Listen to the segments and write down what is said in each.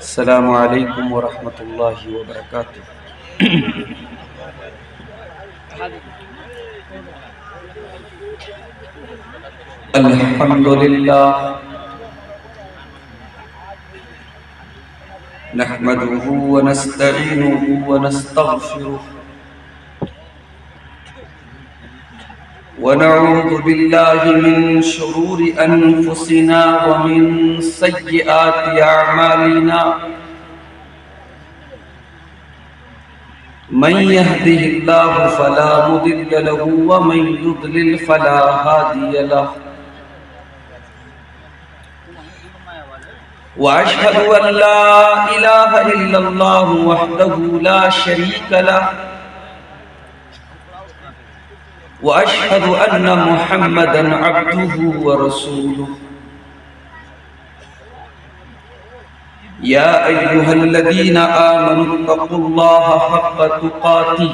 السلام علیکم ورحمۃ اللہ وبرکاتہ۔ الحمد للہ نحمده ونستعینه ونستغفره ونعوذ بالله من شرور أنفسنا ومن سيئات أعمالنا من يهده الله فلا مضل له ومن يضلل فلا هادي له وأشهد أن لا إله إلا الله وحده لا شريك له وأشهد أن محمدًا عبده ورسوله يا أيها الذين آمنوا اتقوا الله حق تقاته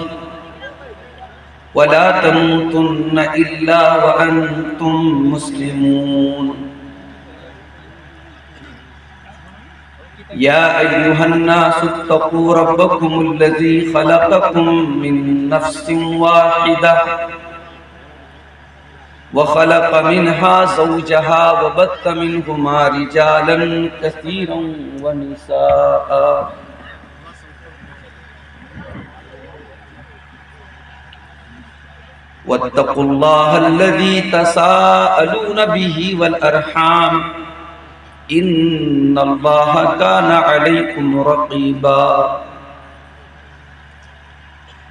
ولا تموتن إلا وأنتم مسلمون يا أيها الناس اتقوا ربكم الذي خلقكم من نفس واحدة وخلق منها زوجها وبث منهما رجالا كثيرا ونساء واتقوا الله الذي تساءلون به والأرحام إن الله كان عليكم رقيبا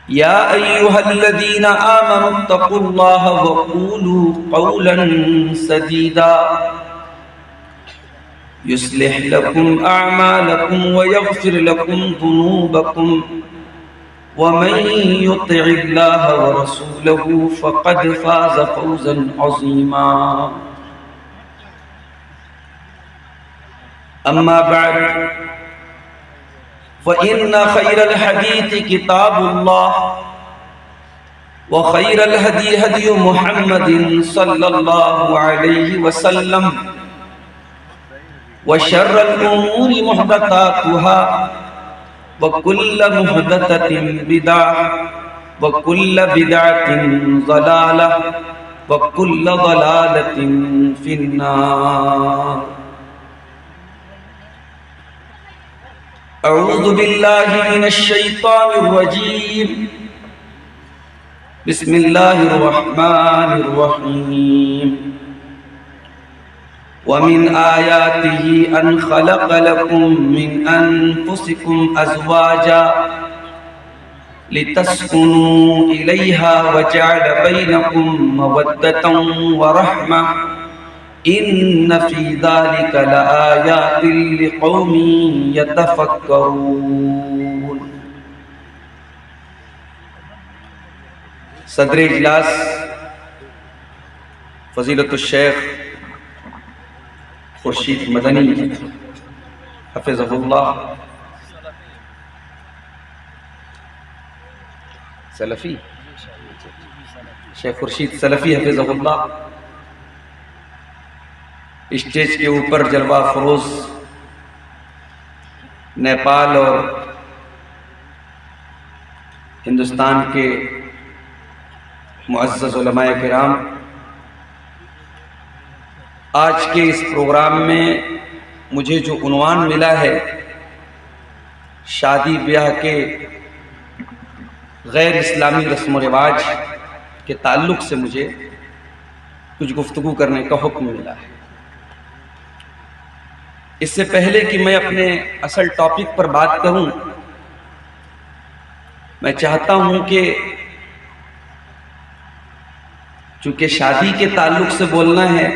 يا أيها الذين آمنوا اتقوا الله وقولوا قولا سديدا يصلح لكم أعمالكم ويغفر لكم ذنوبكم ومن يطع الله ورسوله فقد فاز فوزا عظيما أما بعد فإن خير الحديث كتاب الله وخير الهدي هدي محمد صلى الله عليه وسلم وشر الأمور محدثاتها وكل محدثة بدعة وكل بدعة ضلالة وكل ضلالة في النار۔ اعوذ باللہ من الشیطان الرجیم بسم اللہ الرحمن الرحیم ومن آیاتہ ان خلق لکم من انفسکم ازواجا لتسکنوا الیہا وجعل بینکم مودۃ ورحمہ ان فی ذلک لآیات لقوم یتفکرون۔ صدر اجلاس فضیلت الشیخ خورشید مدنی حفظہ اللہ سلفی شیخ خورشید سلفی حفظہ اللہ، اسٹیج کے اوپر جلوہ فروز نیپال اور ہندوستان کے معزز علماء کرام، آج کے اس پروگرام میں مجھے جو عنوان ملا ہے شادی بیاہ کے غیر اسلامی رسم و رواج کے تعلق سے مجھے کچھ گفتگو کرنے کا حکم ملا ہے۔ اس سے پہلے کہ میں اپنے اصل ٹاپک پر بات کروں، میں چاہتا ہوں کہ چونکہ شادی کے تعلق سے بولنا ہے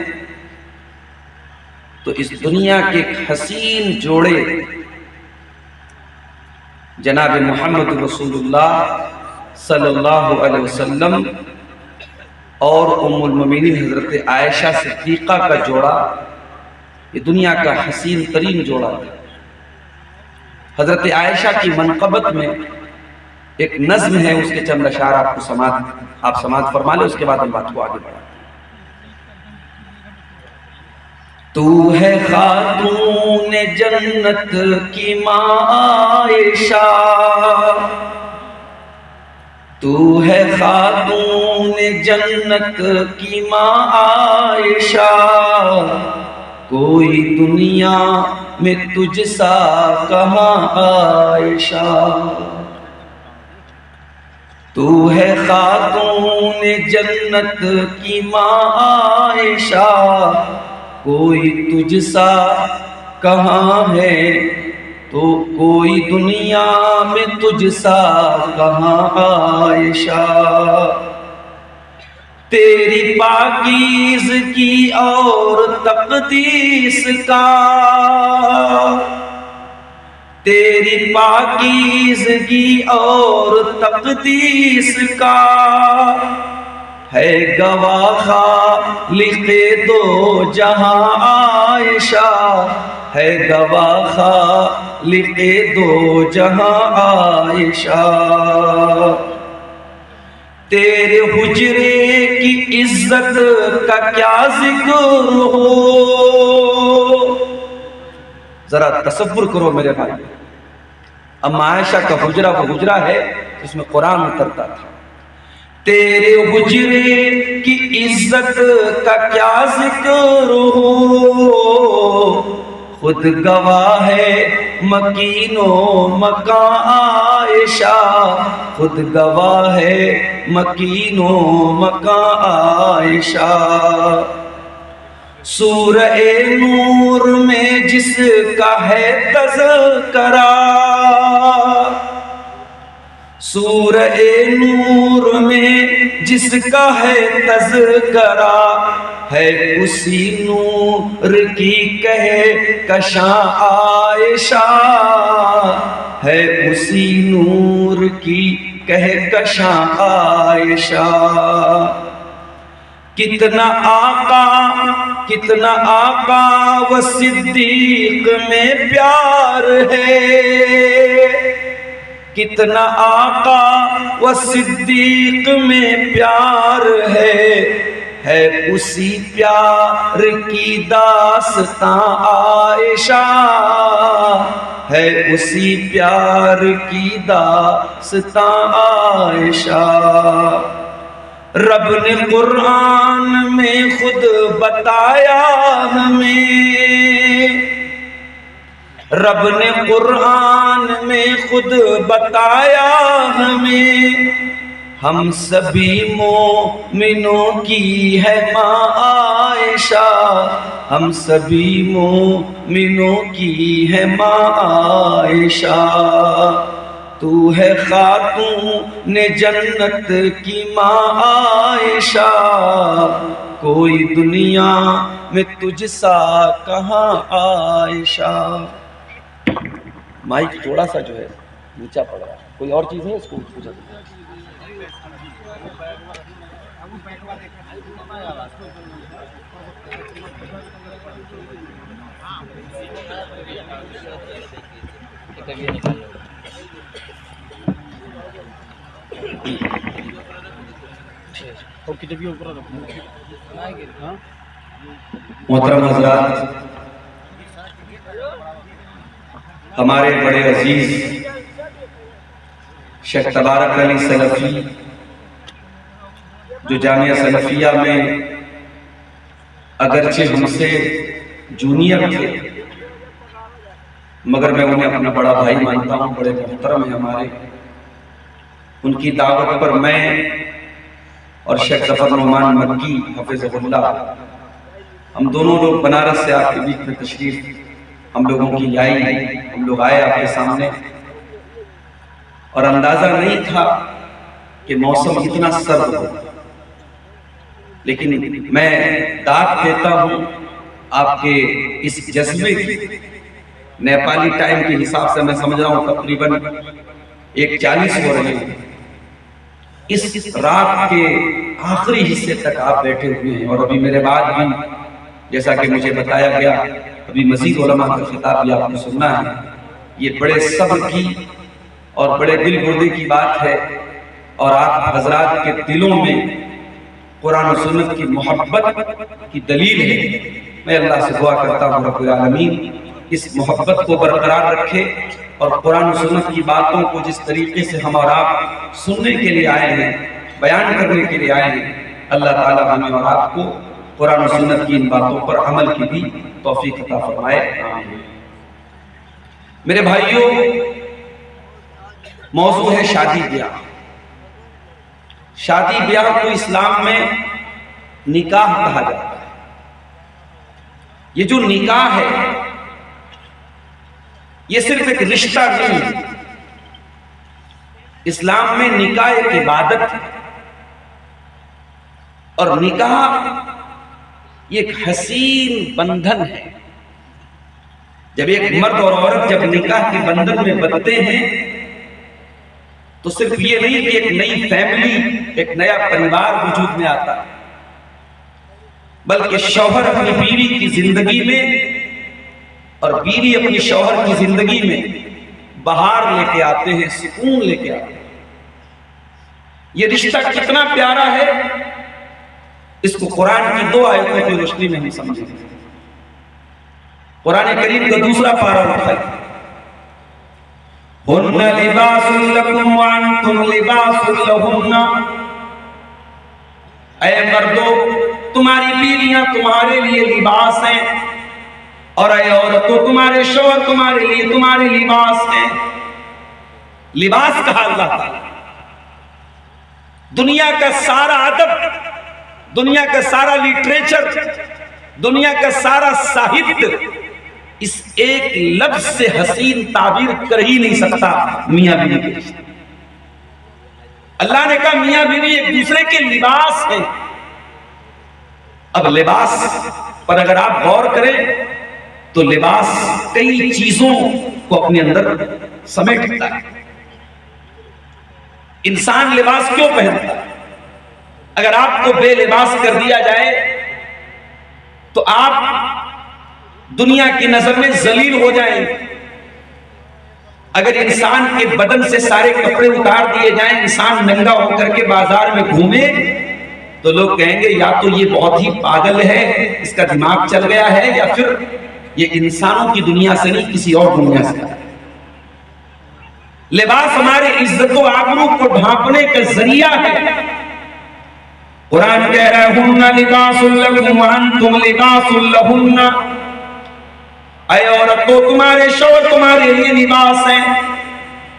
تو اس دنیا کے ایک حسین جوڑے جناب محمد رسول اللہ صلی اللہ علیہ وسلم اور ام المومنین حضرت عائشہ صدیقہ کا جوڑا، یہ دنیا کا حسین ترین جوڑا ہے۔ حضرت عائشہ کی منقبت میں ایک نظم ہے، اس کے چند اشعار آپ سماعت فرما لیں، اس کے بعد ہم بات کو آگے بڑھائیں۔ تو ہے خاتون جنت کی ماں عائشہ، تو ہے خاتون جنت کی ماں عائشہ، کوئی دنیا میں تجھ سا کہاں عائشہ۔ تو ہے خاتون جنت کی ماں عائشہ، کوئی تجھ سا کہاں ہے، تو کوئی دنیا میں تجھ سا کہاں عائشہ۔ تیری پاکیزگی اور تقدیس کا، تیری پاکیزگی اور تقدیس کا ہے گواہ خالق دو جہاں عائشہ، ہے گواہ خالق دو جہاں عائشہ۔ تیرے حجرے کی عزت کا کیا ذکر ہو، ذرا تصور کرو میرے بھائی، اما عائشہ کا حجرہ وہ حجرہ ہے جس میں قرآن اترتا تھا۔ تیرے حجرے کی عزت کا کیا ذکر ہو، خود گواہ ہے مکین و مکان عائشہ، خود گواہ ہے مکین و مکان عائشہ۔ سورہ نور میں جس کا ہے تذکرہ، سورہ نور میں جس کا ہے تذکرہ، ہے اسی نور کی کہکشاں عائشہ، ہے اسی نور کی کہکشاں عائشہ۔ کتنا آقا و صدیق میں پیار ہے، کتنا آقا و صدیق میں پیار ہے اسی پیار کی داستاں عائشہ، ہے اسی پیار کی داستاں عائشہ۔ رب نے قرآن میں خود بتایا ہمیں، رب نے قرآن میں خود بتایا ہمیں، ہم سبھی مومنوں کی ہے ماں عائشہ، ہم سبھی مومنوں کی ہے ماں عائشہ۔ تو ہے خاتون جنت کی ماں عائشہ، کوئی دنیا میں تجھ سا کہاں عائشہ۔ مائک تھوڑا سا جو ہے نیچا پڑ رہا ہے، کوئی اور چیز ہے اس کو پوچھا؟ محترم حضرات، ہمارے بڑے عزیز شیخ تبارک علی سلفی جو جامعہ سلفیہ میں اگرچہ ہم سے جونیئر تھے مگر میں انہیں اپنا بڑا بھائی مانتا ہوں، بڑے محترم ہیں ہمارے۔ ان کی دعوت پر میں اور شیخ ظفر نعمان مکی حفظہ اللہ، ہم دونوں لوگ بنارس سے آپ کے بیچ میں تشریف ہم لوگوں کی لائی، ہم لوگ آئے آپ کے سامنے، اور اندازہ نہیں تھا کہ موسم اتنا سرد ہو، لیکن میں داد دیتا ہوں آپ کے اس جذبے کی۔ نیپالی ٹائم کے حساب سے میں سمجھ رہا ہوں تقریباً 1:40 ہو رہے ہیں، اس رات کے آخری حصے تک آپ بیٹھے ہوئے ہیں، اور ابھی میرے بعد بھی جیسا کہ مجھے بتایا گیا ابھی مزید علماء کا خطاب بھی آپ نے سننا ہے۔ یہ بڑے صبر کی اور بڑے دل گردے کی بات ہے، اور آپ حضرات کے دلوں میں قرآن و سنت کی محبت کی دلیل ہے میں اللہ سے دعا کرتا ہوں رب العالمین اس محبت کو برقرار رکھے اور قرآن و سنت کی باتوں کو جس طریقے سے ہم اور آپ سننے کے لیے آئے ہیں، بیان کرنے کے لیے آئے ہیں، اللہ تعالیٰ ہمیں اور آپ کو قرآن و سنت کی ان باتوں پر عمل کی بھی توفیق عطا فرمائے۔ میرے بھائیوں، موضوع ہے شادی بیاہ۔ شادی بیاہ کو اسلام میں نکاح کہا جاتا ہے۔ یہ جو نکاح ہے یہ صرف ایک رشتہ نہیں ہے، اسلام میں نکاح ایک عبادت ہے، اور نکاح یہ ایک حسین بندھن ہے۔ جب ایک مرد اور عورت جب نکاح کے بندھن میں بندھتے ہیں تو صرف یہ نہیں کہ ایک نئی فیملی، ایک نیا پریوار وجود میں آتا ہے، بلکہ شوہر اپنی بیوی کی زندگی میں اور بیوی اپنی شوہر کی زندگی میں بہار لے کے آتے ہیں، سکون لے کے آتے ہیں۔ یہ رشتہ کتنا پیارا ہے اس کو قرآن کی 2 آیتوں کی روشنی میں ہم سمجھیں۔ قرآن کریم کا دوسرا پارہ اٹھائیں، ہن لباس لکم وانتم لباس لہن۔ اے مردو، تمہاری بیویاں تمہارے لیے لباس ہیں، اور اے عورتوں تمہارے شوہر تمہارے لیے تمہارے لباس ہیں۔ لباس کہا اللہ تعالیٰ۔ دنیا کا سارا ادب، دنیا کا سارا لٹریچر، دنیا کا سارا ساہتیہ اس ایک لفظ سے حسین تعبیر کر ہی نہیں سکتا، میاں بیوی کے رشتے۔ اللہ نے کہا میاں بیوی ایک دوسرے کے لباس ہیں۔ اب لباس پر اگر آپ غور کریں تو لباس کئی چیزوں کو اپنے اندر سمیٹتا ہے۔ انسان لباس کیوں پہنتا ہے؟ اگر آپ کو بے لباس کر دیا جائے تو آپ دنیا کی نظر میں ذلیل ہو جائیں۔ اگر انسان کے بدن سے سارے کپڑے اتار دیے جائیں، انسان ننگا ہو کر کے بازار میں گھومے تو لوگ کہیں گے یا تو یہ بہت ہی پاگل ہے، اس کا دماغ چل گیا ہے، یا پھر یہ انسانوں کی دنیا سے نہیں کسی اور دنیا سے۔ لباس ہمارے عزت و آبرو کو ڈھانپنے کا ذریعہ ہے۔ قرآن کہہ رہا ہے ہن لباس لکم وانتم لباس لہن۔ اے عورتوں تمہارے شوہر تمہارے لیے لباس ہیں،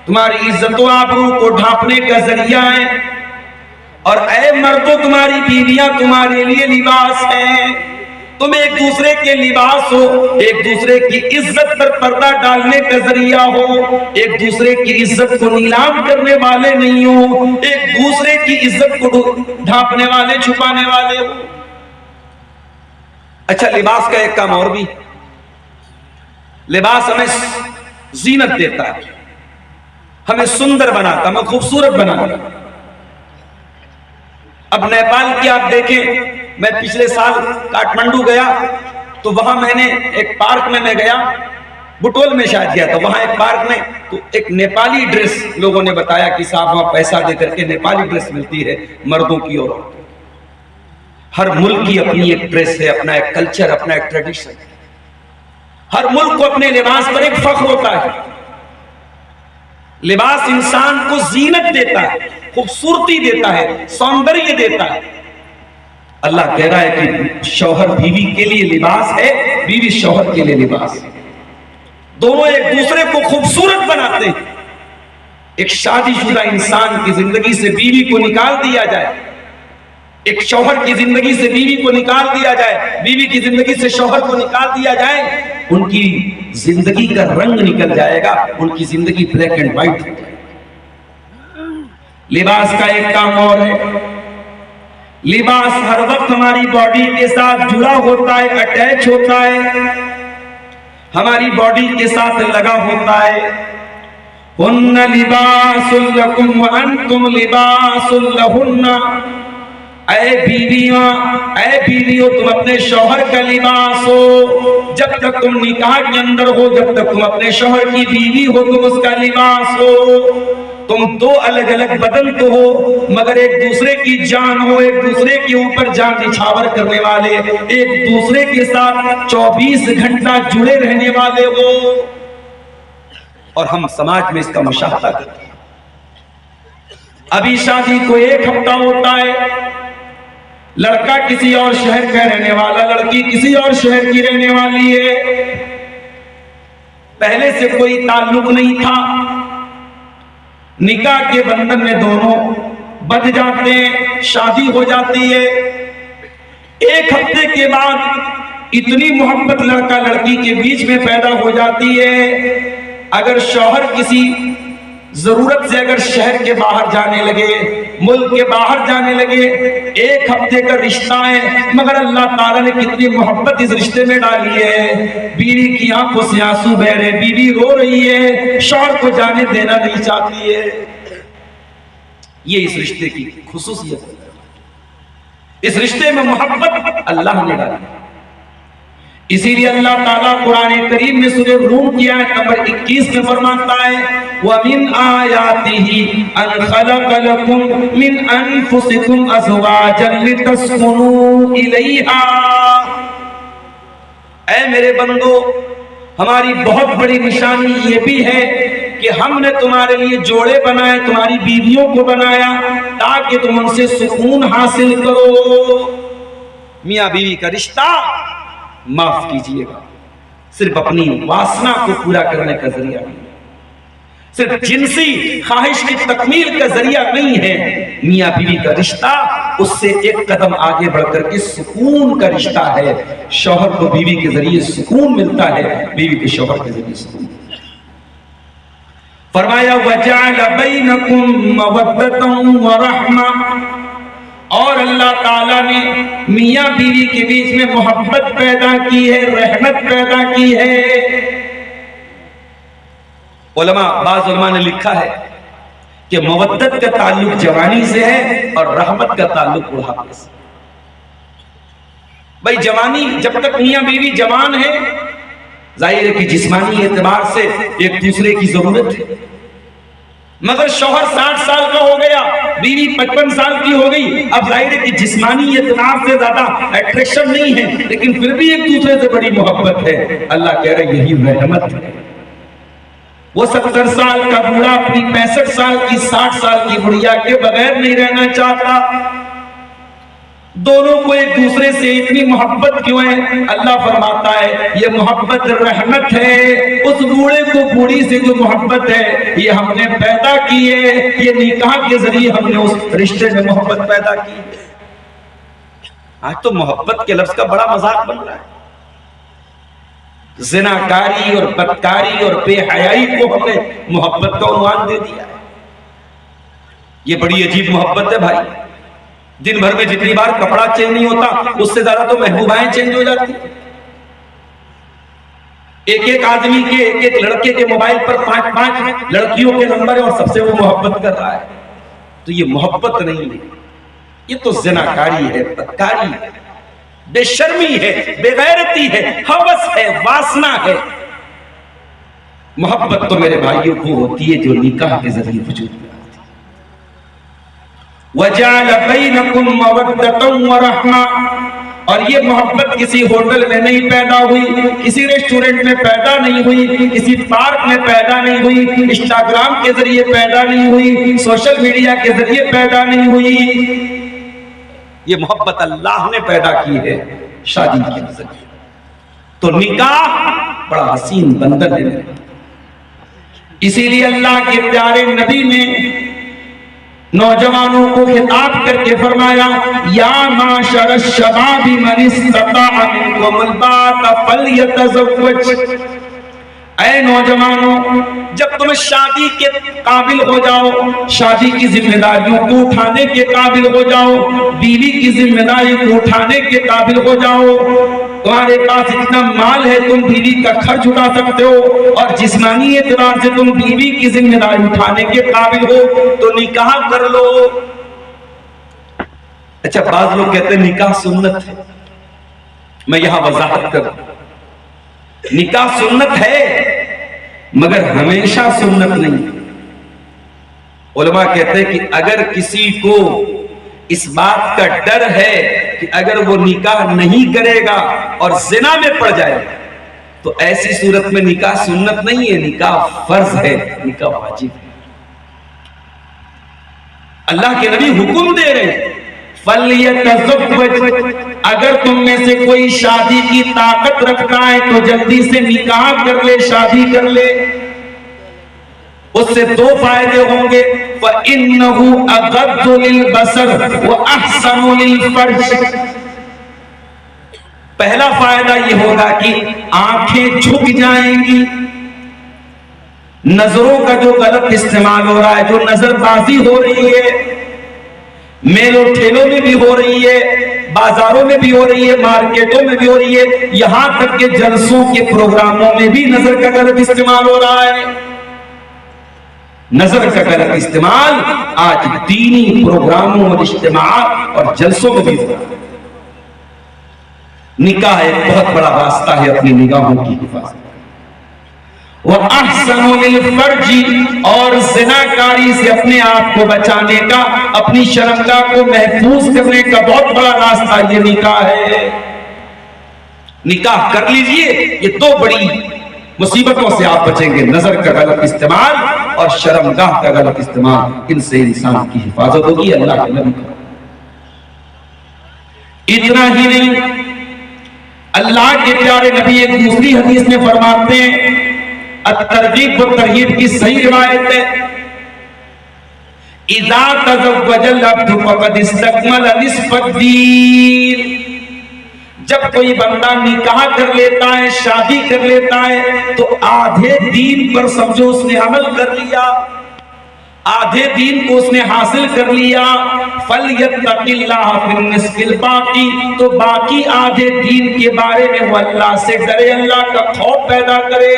تمہاری عزت و آبرو کو ڈھانپنے کا ذریعہ ہے، اور اے مردوں تمہاری بیویاں تمہارے لیے لباس ہیں۔ تم ایک دوسرے کے لباس ہو، ایک دوسرے کی عزت پر پردہ ڈالنے کا ذریعہ ہو، ایک دوسرے کی عزت کو نیلام کرنے والے نہیں ہو، ایک دوسرے کی عزت کو ڈھانپنے والے، چھپانے والے ہو۔ اچھا، لباس کا ایک کام اور بھی، لباس ہمیں زینت دیتا ہے، ہمیں سندر بناتا، ہمیں خوبصورت بناتا۔ اب نیپال کی آپ دیکھیں، میں پچھلے سال کاٹمنڈو گیا تو وہاں میں نے ایک پارک میں گیا، بٹول میں شاید گیا تھا، وہاں ایک پارک میں تو ایک نیپالی ڈریس لوگوں نے بتایا کہ صاحب وہاں پیسہ دے کر کے نیپالی ڈریس ملتی ہے مردوں کی اور عورتوں کی۔ ہر ملک کی اپنی ایک ڈریس ہے، اپنا ایک کلچر، اپنا ایک ٹریڈیشن۔ ہر ملک کو اپنے لباس پر ایک فخر ہوتا ہے۔ لباس انسان کو زینت دیتا ہے، خوبصورتی دیتا ہے، سوندریہ دیتا ہے۔ اللہ کہہ رہا ہے کہ شوہر بیوی کے لیے لباس ہے، بیوی شوہر کے لیے لباس ہے۔ دونوں ایک دوسرے کو خوبصورت بناتے ہیں۔ ایک شادی شدہ انسان کی زندگی سے بیوی کو نکال دیا جائے، ایک شوہر کی زندگی سے بیوی کو نکال دیا جائے، بیوی کی زندگی سے شوہر کو نکال دیا جائے، ان کی زندگی کا رنگ نکل جائے گا، ان کی زندگی بلیک اینڈ وائٹ ہو جائے گی۔ لباس کا ایک کام اور ہے، لباس ہر وقت ہماری باڈی کے ساتھ جڑا ہوتا ہے، اٹیچ ہوتا ہے، ہماری باڈی کے ساتھ لگا ہوتا ہے۔ ہن لباس لکم وانتم لباس لہن۔ اے بیویوں تم اپنے شوہر کا لباس ہو، جب تک تم نکاح کے اندر ہو، جب تک تم اپنے شوہر کی بیوی ہو تم اس کا لباس ہو۔ تم دو الگ الگ بدن تو ہو مگر ایک دوسرے کی جان ہو, ایک دوسرے کے اوپر جان نچھاور کرنے والے, ایک دوسرے کے ساتھ 24 گھنٹہ جڑے رہنے والے ہو. اور ہم سماج میں اس کا مشاہدہ کرتے ہیں. ابھی شادی کو 1 ہفتہ ہوتا ہے, لڑکا کسی اور شہر کا رہنے والا, لڑکی کسی اور شہر کی رہنے والی ہے, پہلے سے کوئی تعلق نہیں تھا, نکاح کے بندھن میں دونوں بندھ جاتے ہیں, شادی ہو جاتی ہے. 1 ہفتے کے بعد اتنی محبت لڑکا لڑکی کے بیچ میں پیدا ہو جاتی ہے, اگر شوہر کسی ضرورت سے اگر شہر کے باہر جانے لگے, ملک کے باہر جانے لگے, 1 ہفتے کا رشتہ ہے مگر اللہ تعالیٰ نے کتنی محبت اس رشتے میں ڈالی ہے. بیوی کی آنکھوں سے آنسو بہ رہے, بیوی رو رہی ہے, شوہر کو جانے دینا نہیں چاہتی ہے. یہ اس رشتے کی خصوصیت ہے. اس رشتے میں محبت اللہ نے ڈالی. اسی لیے اللہ تعالیٰ قرآن کریم میں سورہ روم کی آیت نمبر 21 میں فرماتا ہے وَمِنْ آيَاتِهِ أَنْ خَلَقَ لَكُم مِّنْ أَنفُسِكُمْ أَزْوَاجًا لِتَسْكُنُوا إِلَيْهَا. اے میرے بندو, ہماری بہت بڑی نشانی یہ بھی ہے کہ ہم نے تمہارے لیے جوڑے بنائے, تمہاری بیویوں کو بنایا تاکہ تم ان سے سکون حاصل کرو. میاں بیوی کا رشتہ معاف کیجئے گا صرف اپنی واسنا کو پورا کرنے کا ذریعہ نہیں, صرف جنسی خواہش کی تکمیل کا ذریعہ نہیں ہے. میاں بیوی کا رشتہ اس سے 1 قدم آگے بڑھ کر کے سکون کا رشتہ ہے. شوہر کو بیوی کے ذریعے سکون ملتا ہے, بیوی کو شوہر کے ذریعے سکون ملتا ہے. فرمایا وَجَعَلَ بَيْنَكُمْ مَوَدَّةً وَرَحْمَةً, اور اللہ تعالیٰ نے میاں بیوی کے بیچ میں محبت پیدا کی ہے, رحمت پیدا کی ہے. بعض علماء نے لکھا ہے کہ مودت کا تعلق جوانی سے ہے اور رحمت کا تعلق بڑھاپے سے. بھائی جوانی جب تک میاں بیوی جوان ہے, ظاہر ہے کہ جسمانی اعتبار سے ایک دوسرے کی ضرورت ہے, مگر شوہر 60 سال کا ہو گیا, بیوی 55 سال کی ہو گئی, اب ظاہر ہے کہ جسمانی اعتبار سے زیادہ اٹریکشن نہیں ہے, لیکن پھر بھی ایک دوسرے سے بڑی محبت ہے. اللہ کہہ رہے یہی رحمت ہے. وہ 70 سال کا بوڑھا اپنی 65 سال کی 60 سال کی بڑھیا کے بغیر نہیں رہنا چاہتا. دونوں کو ایک دوسرے سے اتنی محبت کیوں ہے؟ اللہ فرماتا ہے یہ محبت رحمت ہے. اس بوڑھے کو بوڑھی سے جو محبت ہے یہ ہم نے پیدا کی ہے, یہ نکاح کے ذریعے ہم نے اس رشتے میں محبت پیدا کی. آج تو محبت کے لفظ کا بڑا مذاق بن رہا ہے. زناکاری اور بدکاری اور بے حیائی کو ہم نے محبت کا عنوان دے دیا ہے. یہ بڑی عجیب محبت ہے بھائی. دن بھر میں جتنی بار کپڑا چینج نہیں ہوتا اس سے زیادہ تو محبوبائیں چینج ہو جاتی. ایک آدمی کے ایک لڑکے کے موبائل پر 5 لڑکیوں کے نمبر ہیں اور سب سے وہ محبت کر رہا ہے. تو یہ محبت نہیں ہے, یہ تو زناکاری ہے, بدکاری ہے, بے شرمی ہے, بے غیرتی ہے, ہوس ہے, واسنا ہے. محبت تو میرے بھائیوں کو ہوتی ہے جو نکاح کے ذریعے وجود میں آتی ہے. وَجَعَلَ بَيْنَكُمْ مَوَدَّةً وَرَحْمَةً, اور یہ محبت کسی ہوٹل میں نہیں پیدا ہوئی, کسی ریسٹورنٹ میں پیدا نہیں ہوئی, کسی پارک میں پیدا نہیں ہوئی, انسٹاگرام کے ذریعے پیدا نہیں ہوئی, سوشل میڈیا کے ذریعے پیدا نہیں ہوئی. یہ محبت اللہ نے پیدا کی ہے شادی کے ذریعے. تو نکاح بڑا حسین بندھن ہے. اسی لیے اللہ کے پیارے نبی نے نوجوانوں کو خطاب کر کے فرمایا یا معاشر الشباب من استطاع منکم الباءۃ فلیتزوج. اے نوجوانوں, جب تم شادی کے قابل ہو جاؤ, شادی کی ذمہ داریوں کو اٹھانے کے قابل ہو جاؤ, بیوی کی ذمہ داری کو اٹھانے کے قابل ہو جاؤ, تمہارے پاس اتنا مال ہے تم بیوی کا خرچ اٹھا سکتے ہو اور جسمانی اعتبار سے تم بیوی کی ذمہ داری اٹھانے کے قابل ہو, تو نکاح کر لو. اچھا, بعض لوگ کہتے ہیں نکاح سنت ہے. میں یہاں وضاحت کروں, نکاح سنت ہے مگر ہمیشہ سنت نہیں. علماء کہتے ہیں کہ اگر کسی کو اس بات کا ڈر ہے کہ اگر وہ نکاح نہیں کرے گا اور زنا میں پڑ جائے گا تو ایسی صورت میں نکاح سنت نہیں ہے، نکاح فرض ہے، نکاح واجب ہے۔ اللہ کے نبی حکم دے رہے ہیں فَلْيَتَزَوَّجْ، اگر تم میں سے کوئی شادی کی طاقت رکھتا ہے تو جلدی سے نکاح کر لے، شادی کر لے۔ اس سے دو فائدے ہوں گے، فَإِنَّهُ أَغَضُّ لِلْبَصَرِ وَأَحْسَنُ لِلْفَرْجِ۔ پہلا فائدہ یہ ہوگا کہ آنکھیں جھک جائیں گی، نظروں کا جو غلط استعمال ہو رہا ہے، جو نظر بازی ہو رہی ہے، میلوں ٹھیلوں میں بھی ہو رہی ہے، بازاروں میں بھی ہو رہی ہے، مارکیٹوں میں بھی ہو رہی ہے، یہاں تک کہ جلسوں کے پروگراموں میں بھی نظر کا غلط استعمال ہو رہا ہے۔ نظر کا غلط استعمال آج دینی پروگراموں اور اجتماعات اور جلسوں میں بھی ہو رہا ہے۔ نکاح ایک بہت بڑا راستہ ہے اپنی نگاہوں کی حفاظت۔ وَأَحْسَنُ لِلْفَرْجِ، اور زناکاری سے اپنے آپ کو بچانے کا، اپنی شرمگاہ کو محفوظ کرنے کا بہت بڑا راستہ یہ نکاح ہے۔ نکاح کر لیجئے، یہ دو بڑی مصیبتوں سے آپ بچیں گے، نظر کا غلط استعمال اور شرمگاہ کا غلط استعمال، ان سے انسان کی حفاظت ہوگی اللہ کے نبی کا۔ اتنا ہی نہیں، اللہ کے پیارے نبی ایک دوسری حدیث میں فرماتے ہیں، الترغیب و ترہیب کی صحیح روایت ہے، اذا تزوج العبد فقد استکمل نصف الدین، جب کوئی بندہ نکاح کر لیتا ہے، شادی کر لیتا ہے تو آدھے دین پر سمجھو اس نے عمل کر لیا، آدھے دین کو اس نے حاصل کر لیا۔ فَلْيَتَّقِ اللَّهَ فِي النِّصْفِ الْبَاقِي، تو باقی آدھے دین کے بارے میں وہ اللہ سے ڈرے، اللہ کا خوف پیدا کرے۔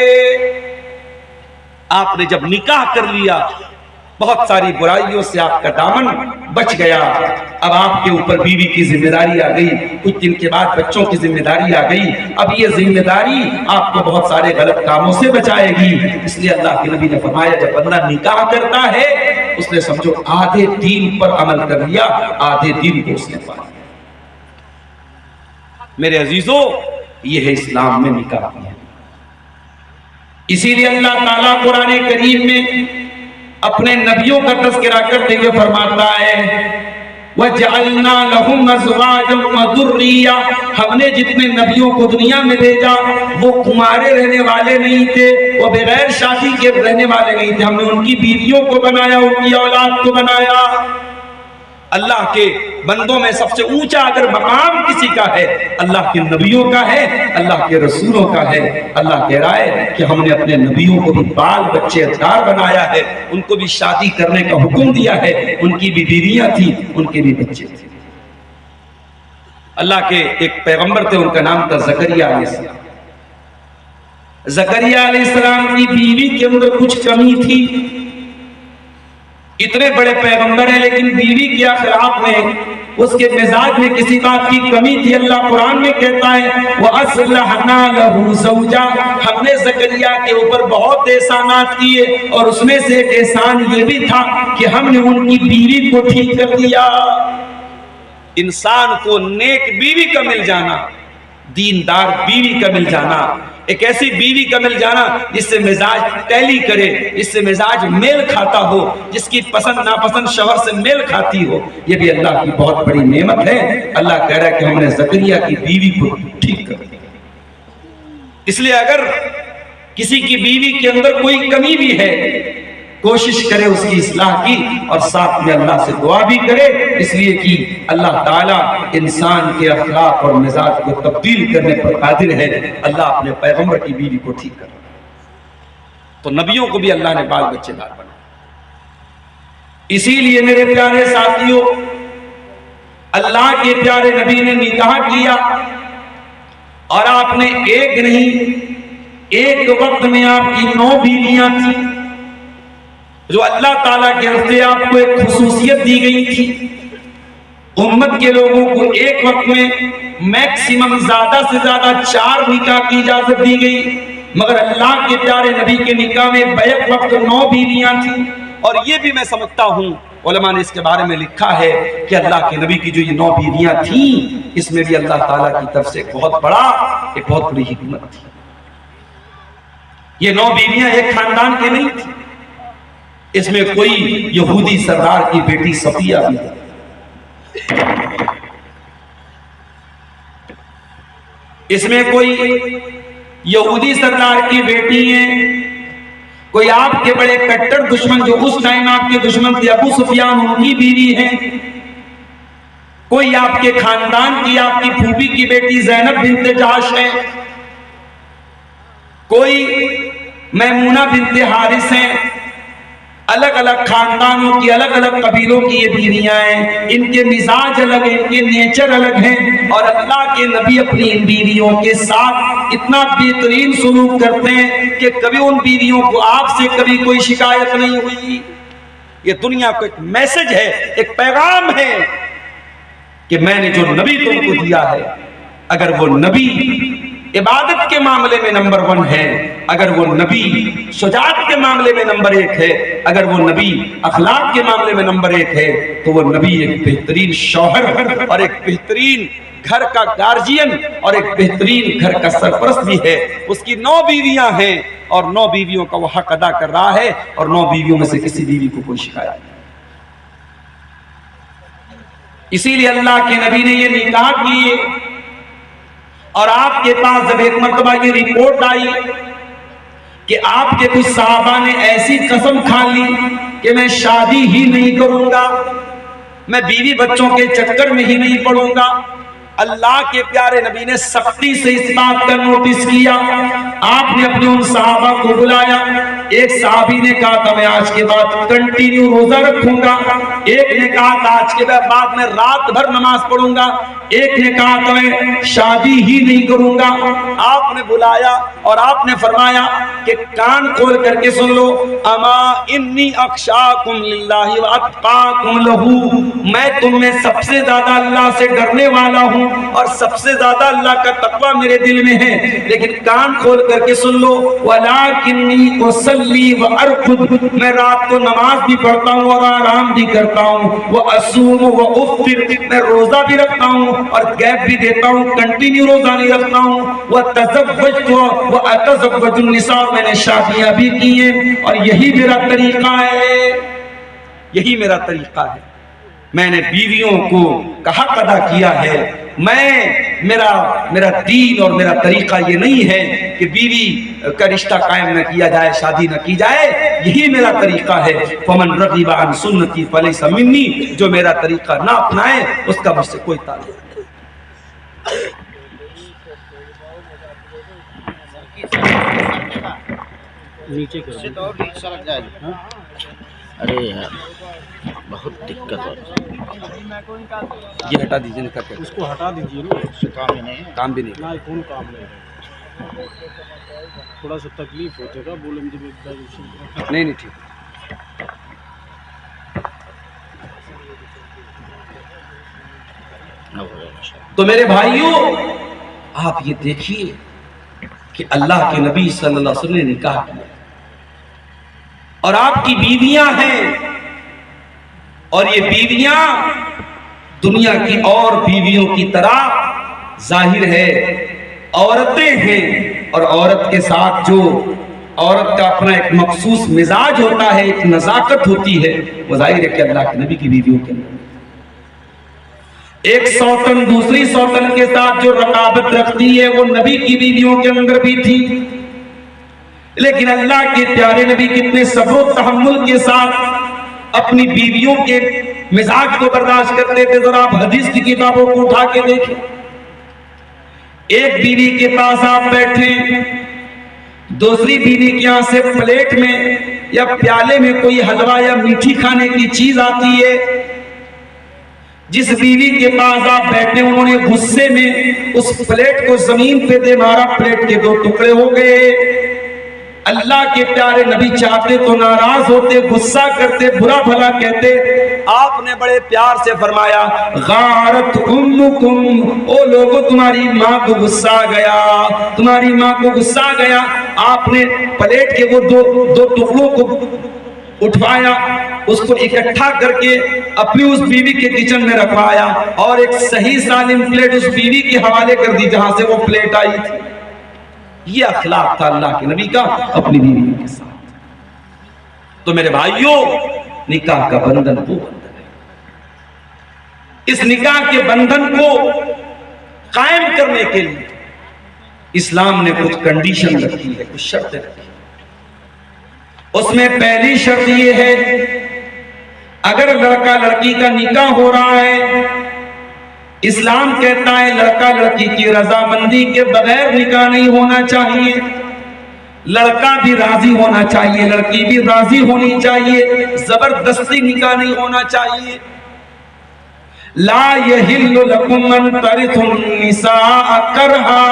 آپ نے جب نکاح کر لیا، بہت ساری برائیوں سے آپ کا دامن بچ گیا، اب آپ کے اوپر بیوی کی ذمہ داری آ گئی، کچھ دن کے بعد بچوں کی ذمہ داری آ گئی، اب یہ ذمہ داری آپ کو بہت سارے غلط کاموں سے بچائے گی۔ اس لیے اللہ کے نبی نے فرمایا جب بندہ نکاح کرتا ہے اس نے سمجھو آدھے دین پر عمل کر لیا، آدھے دین کو اس نے پایا۔ میرے عزیزو، یہ ہے اسلام میں نکاح ہے۔ اسی لیے اللہ تعالیٰ قرآن کریم میں اپنے نبیوں کا تذکرہ کرتے ہوئے فرماتا ہے وَجَعَلْنَا لَهُمْ أَزْوَاجًا وَذُرِّيَّةً، ہم نے جتنے نبیوں کو دنیا میں بھیجا وہ کمارے رہنے والے نہیں تھے، وہ بغیر شادی کے رہنے والے نہیں تھے، ہم نے ان کی بیویوں کو بنایا، ان کی اولاد کو بنایا۔ اللہ کے بندوں میں سب سے اونچا اگر مقام کسی کا ہے اللہ کے نبیوں کا ہے، اللہ کے رسولوں کا ہے۔ اللہ کہہ رہا ہے کہ ہم نے اپنے نبیوں کو بھی بال بچے دار بنایا ہے، ان کو بھی شادی کرنے کا حکم دیا ہے، ان کی بھی بیویاں تھیں، ان کے بھی بچے تھے۔ اللہ کے ایک پیغمبر تھے، ان کا نام تھا زکریا علیہ السلام۔ زکریا علیہ السلام کی بیوی کے اندر کچھ کمی تھی، اتنے بڑے پیغمبر ہیں لیکن بیوی کے اخلاق میں، اس کے مزاج میں کسی بات کی کمی تھی۔ اللہ قرآن میں کہتا ہے وَأَصْلَحْنَا لَهُ زَوْجًا، ہم نے زکریا کے اوپر بہت احسانات کیے اور اس میں سے ایک احسان یہ بھی تھا کہ ہم نے ان کی بیوی کو ٹھیک کر دیا۔ انسان کو نیک بیوی کا مل جانا، دیندار بیوی کا مل جانا، ایک ایسی بیوی کا مل جانا جس سے مزاج ٹیلی کرے، جس سے مزاج میل کھاتا ہو، جس کی پسند ناپسند شوہر سے میل کھاتی ہو، یہ بھی اللہ کی بہت بڑی نعمت ہے۔ اللہ کہہ رہا ہے کہ ہم نے زکریا کی بیوی کو ٹھیک کر دیا۔ اس لیے اگر کسی کی بیوی کے اندر کوئی کمی بھی ہے کوشش کرے اس کی اصلاح کی، اور ساتھ میں اللہ سے دعا بھی کرے، اس لیے کہ اللہ تعالیٰ انسان کے اخلاق اور مزاج کو تبدیل کرنے پر قادر ہے۔ اللہ اپنے پیغمبر کی بیوی کو ٹھیک کر، تو نبیوں کو بھی اللہ نے بال بچے دار بنا۔ اسی لیے میرے پیارے ساتھیوں، اللہ کے پیارے نبی نے نکاح کیا، اور آپ نے ایک نہیں، ایک وقت میں آپ کی 9 بیویاں تھیں، جو اللہ تعالیٰ کے طرف سے آپ کو ایک خصوصیت دی گئی تھی۔ امت کے لوگوں کو ایک وقت میں میکسیمم زیادہ سے زیادہ 4 نکاح کی اجازت دی گئی، مگر اللہ کے پیارے نبی کے نکاح میں بیک وقت 9 بیویاں تھیں۔ اور یہ بھی میں سمجھتا ہوں علماء نے اس کے بارے میں لکھا ہے کہ اللہ کے نبی کی جو یہ 9 بیویاں تھیں، اس میں بھی اللہ تعالیٰ کی طرف سے ایک بہت بڑی حکمت تھی۔ یہ 9 بیویاں ایک خاندان کے نہیں تھی، اس میں کوئی یہودی سردار کی بیٹی صفیہ بھی ہے، اس میں کوئی یہودی سردار کی بیٹی ہے، کوئی آپ کے بڑے کٹر دشمن جو اس ٹائم آپ کے دشمن تھے ابو سفیان ان کی بیوی ہے، کوئی آپ کے خاندان کی آپ کی پھوپھی کی بیٹی زینب بنت جحش ہے، کوئی میمونہ بنت حارث ہیں، الگ الگ خاندانوں کی الگ الگ قبیلوں کی یہ بیویاں ہیں، ان کے مزاج الگ ہیں، ان کے نیچر الگ ہیں، اور اللہ کے نبی اپنی ان بیویوں کے ساتھ اتنا بہترین سلوک کرتے ہیں کہ کبھی ان بیویوں کو آپ سے کبھی کوئی شکایت نہیں ہوئی۔ یہ دنیا کو ایک میسج ہے، ایک پیغام ہے کہ میں نے جو نبی تم کو دیا ہے، اگر وہ نبی عبادت کے معاملے میں نمبر 1 ہے، اگر وہ نبی شجاعت کے معاملے میں نمبر 1 ہے، اگر وہ نبی اخلاق کے معاملے میں نمبر 1 ہے، تو وہ نبی ایک بہترین شوہر اور ایک بہترین گھر کا گارجین اور ایک بہترین گھر کا سرپرست بھی ہے۔ اس کی 9 بیویاں ہیں اور 9 بیویوں کا وہ حق ادا کر رہا ہے، اور 9 بیویوں میں سے کسی بیوی کو کوئی شکایت نہیں۔ اسی لیے اللہ کے نبی نے یہ نکاح کیے، اور آپ کے پاس جب ایک مرتبہ یہ رپورٹ آئی کہ آپ کے کچھ صحابہ نے ایسی قسم کھا لی کہ میں شادی ہی نہیں کروں گا، میں بیوی بچوں کے چکر میں ہی نہیں پڑوں گا، اللہ کے پیارے نبی نے سختی سے اس بات کا نوٹس کیا۔ آپ نے اپنے ان صحابہ کو بلایا، ایک صحابی نے کہا تھا میں آج کے بعد کنٹینیو روزہ رکھوں گا، ایک نے کہا تھا آج کے بعد میں رات بھر نماز پڑھوں گا، ایک نے کہا تھا میں شادی ہی نہیں کروں گا۔ آپ نے بلایا اور آپ نے فرمایا کہ کان کھول کر کے سن لو، اما انی اخشاکم للہ واتقاکم لہ، میں تم میں سب سے زیادہ اللہ سے ڈرنے والا ہوں اور سب سے زیادہ اللہ کا تقوی میرے دل میں ہے، لیکن کان کھول کر کے سن لو، وَلَٰكِنِّي أُصَلِّي وَأَرْقُدُ، میں رات کو نماز بھی پڑھتا ہوں اور آرام بھی کرتا ہوں، وَأَصُومُ وَأُفْطِرُ، میں روزہ بھی رکھتا ہوں اور گیپ بھی دیتا ہوں، کنٹینیو روزہ نہیں رکھتا ہوں، وَتَزَوَّجْتُ وَأَتَزَوَّجُ النِّسَاءَ، میں نے شادیاں بھی کی ہیں، اور یہی میرا طریقہ ہے، یہی میرا طریقہ ہے، میں نے بیویوں کو کا حق ادا کیا ہے، میرا دین اور میرا طریقہ یہ نہیں ہے کہ بیوی کا رشتہ قائم نہ کیا جائے، شادی نہ کی جائے، یہی میرا طریقہ ہے۔ فَمَنْ رَغِبَ عَنْ سُنَّتِي فَلَيْسَ مِنِّي، جو میرا طریقہ نہ اپنائے اس کا مجھ سے کوئی تعلق نہیں۔ نیچے کرو، ارے یار بہت دقت ہے، یہ ہٹا دیجیے، اس کو ہٹا دیجیے نا، اس سے کام ہی نہیں ہے، کام بھی نہیں، نہ کون کام نہیں ہے، تھوڑا سا تکلیف ہوتے گا بولیں جب نہیں ٹھیک۔ تو میرے بھائیوں آپ یہ دیکھیے کہ اللہ کے نبی صلی اللہ علیہ وسلم نے نکاح کیا، اور آپ کی بیویاں ہیں، اور یہ بیویاں دنیا کی اور بیویوں کی طرح ظاہر ہے عورتیں ہیں، اور عورت کے ساتھ جو عورت کا اپنا ایک مخصوص مزاج ہوتا ہے، ایک نزاکت ہوتی ہے، وہ ظاہر ہے کہ اللہ کے نبی کی بیویوں کے اندر ایک سوتن دوسری سوتن کے ساتھ جو رقابت رکھتی ہے وہ نبی کی بیویوں کے اندر بھی تھی، لیکن اللہ کے پیارے نبی کتنے صبر و تحمل کے ساتھ اپنی بیویوں کے مزاج کو برداشت کرتے تھے۔ ذرا آپ حدیث کی کتابوں کو اٹھا کے دیکھیں، ایک بیوی کے پاس آپ بیٹھے، دوسری بیوی کے یہاں سے پلیٹ میں یا پیالے میں کوئی حلوہ یا میٹھی کھانے کی چیز آتی ہے، جس بیوی کے پاس آپ بیٹھے انہوں نے غصے میں اس پلیٹ کو زمین پہ دے مارا، پلیٹ کے 2 ٹکڑے ہو گئے۔ اللہ کے پیارے نبی چاہتے تو ناراض ہوتے، غصہ کرتے، برا بھلا کہتے، آپ نے بڑے پیار سے فرمایا غارت امکم، او لوگو تمہاری ماں کو غصہ آ گیا، تمہاری ماں کو غصہ آ گیا۔ آپ نے پلیٹ کے وہ دو ٹکڑوں کو اٹھوایا, اس کو اکٹھا کر کے اپنی اس بیوی کے کچن میں رکھوایا اور ایک صحیح سالم پلیٹ اس بیوی کے حوالے کر دی جہاں سے وہ پلیٹ آئی تھی. یہ اخلاق تھا اللہ کے نبی کا اپنی بیوی کے ساتھ. تو میرے بھائیوں, نکاح کا بندھن وہ بندھن ہے. اس نکاح کے بندھن کو قائم کرنے کے لیے اسلام نے کچھ کنڈیشن رکھی ہے, کچھ شرطیں رکھی. اس میں پہلی شرط یہ ہے, اگر لڑکا لڑکی کا نکاح ہو رہا ہے, اسلام کہتا ہے لڑکا لڑکی کی رضامندی کے بغیر نکاح نہیں ہونا چاہیے. لڑکا بھی راضی ہونا چاہیے, لڑکی بھی راضی ہونی چاہیے, زبردستی نکاح نہیں ہونا چاہیے. لا یحل لکم ان ترثوا النساء کرہا,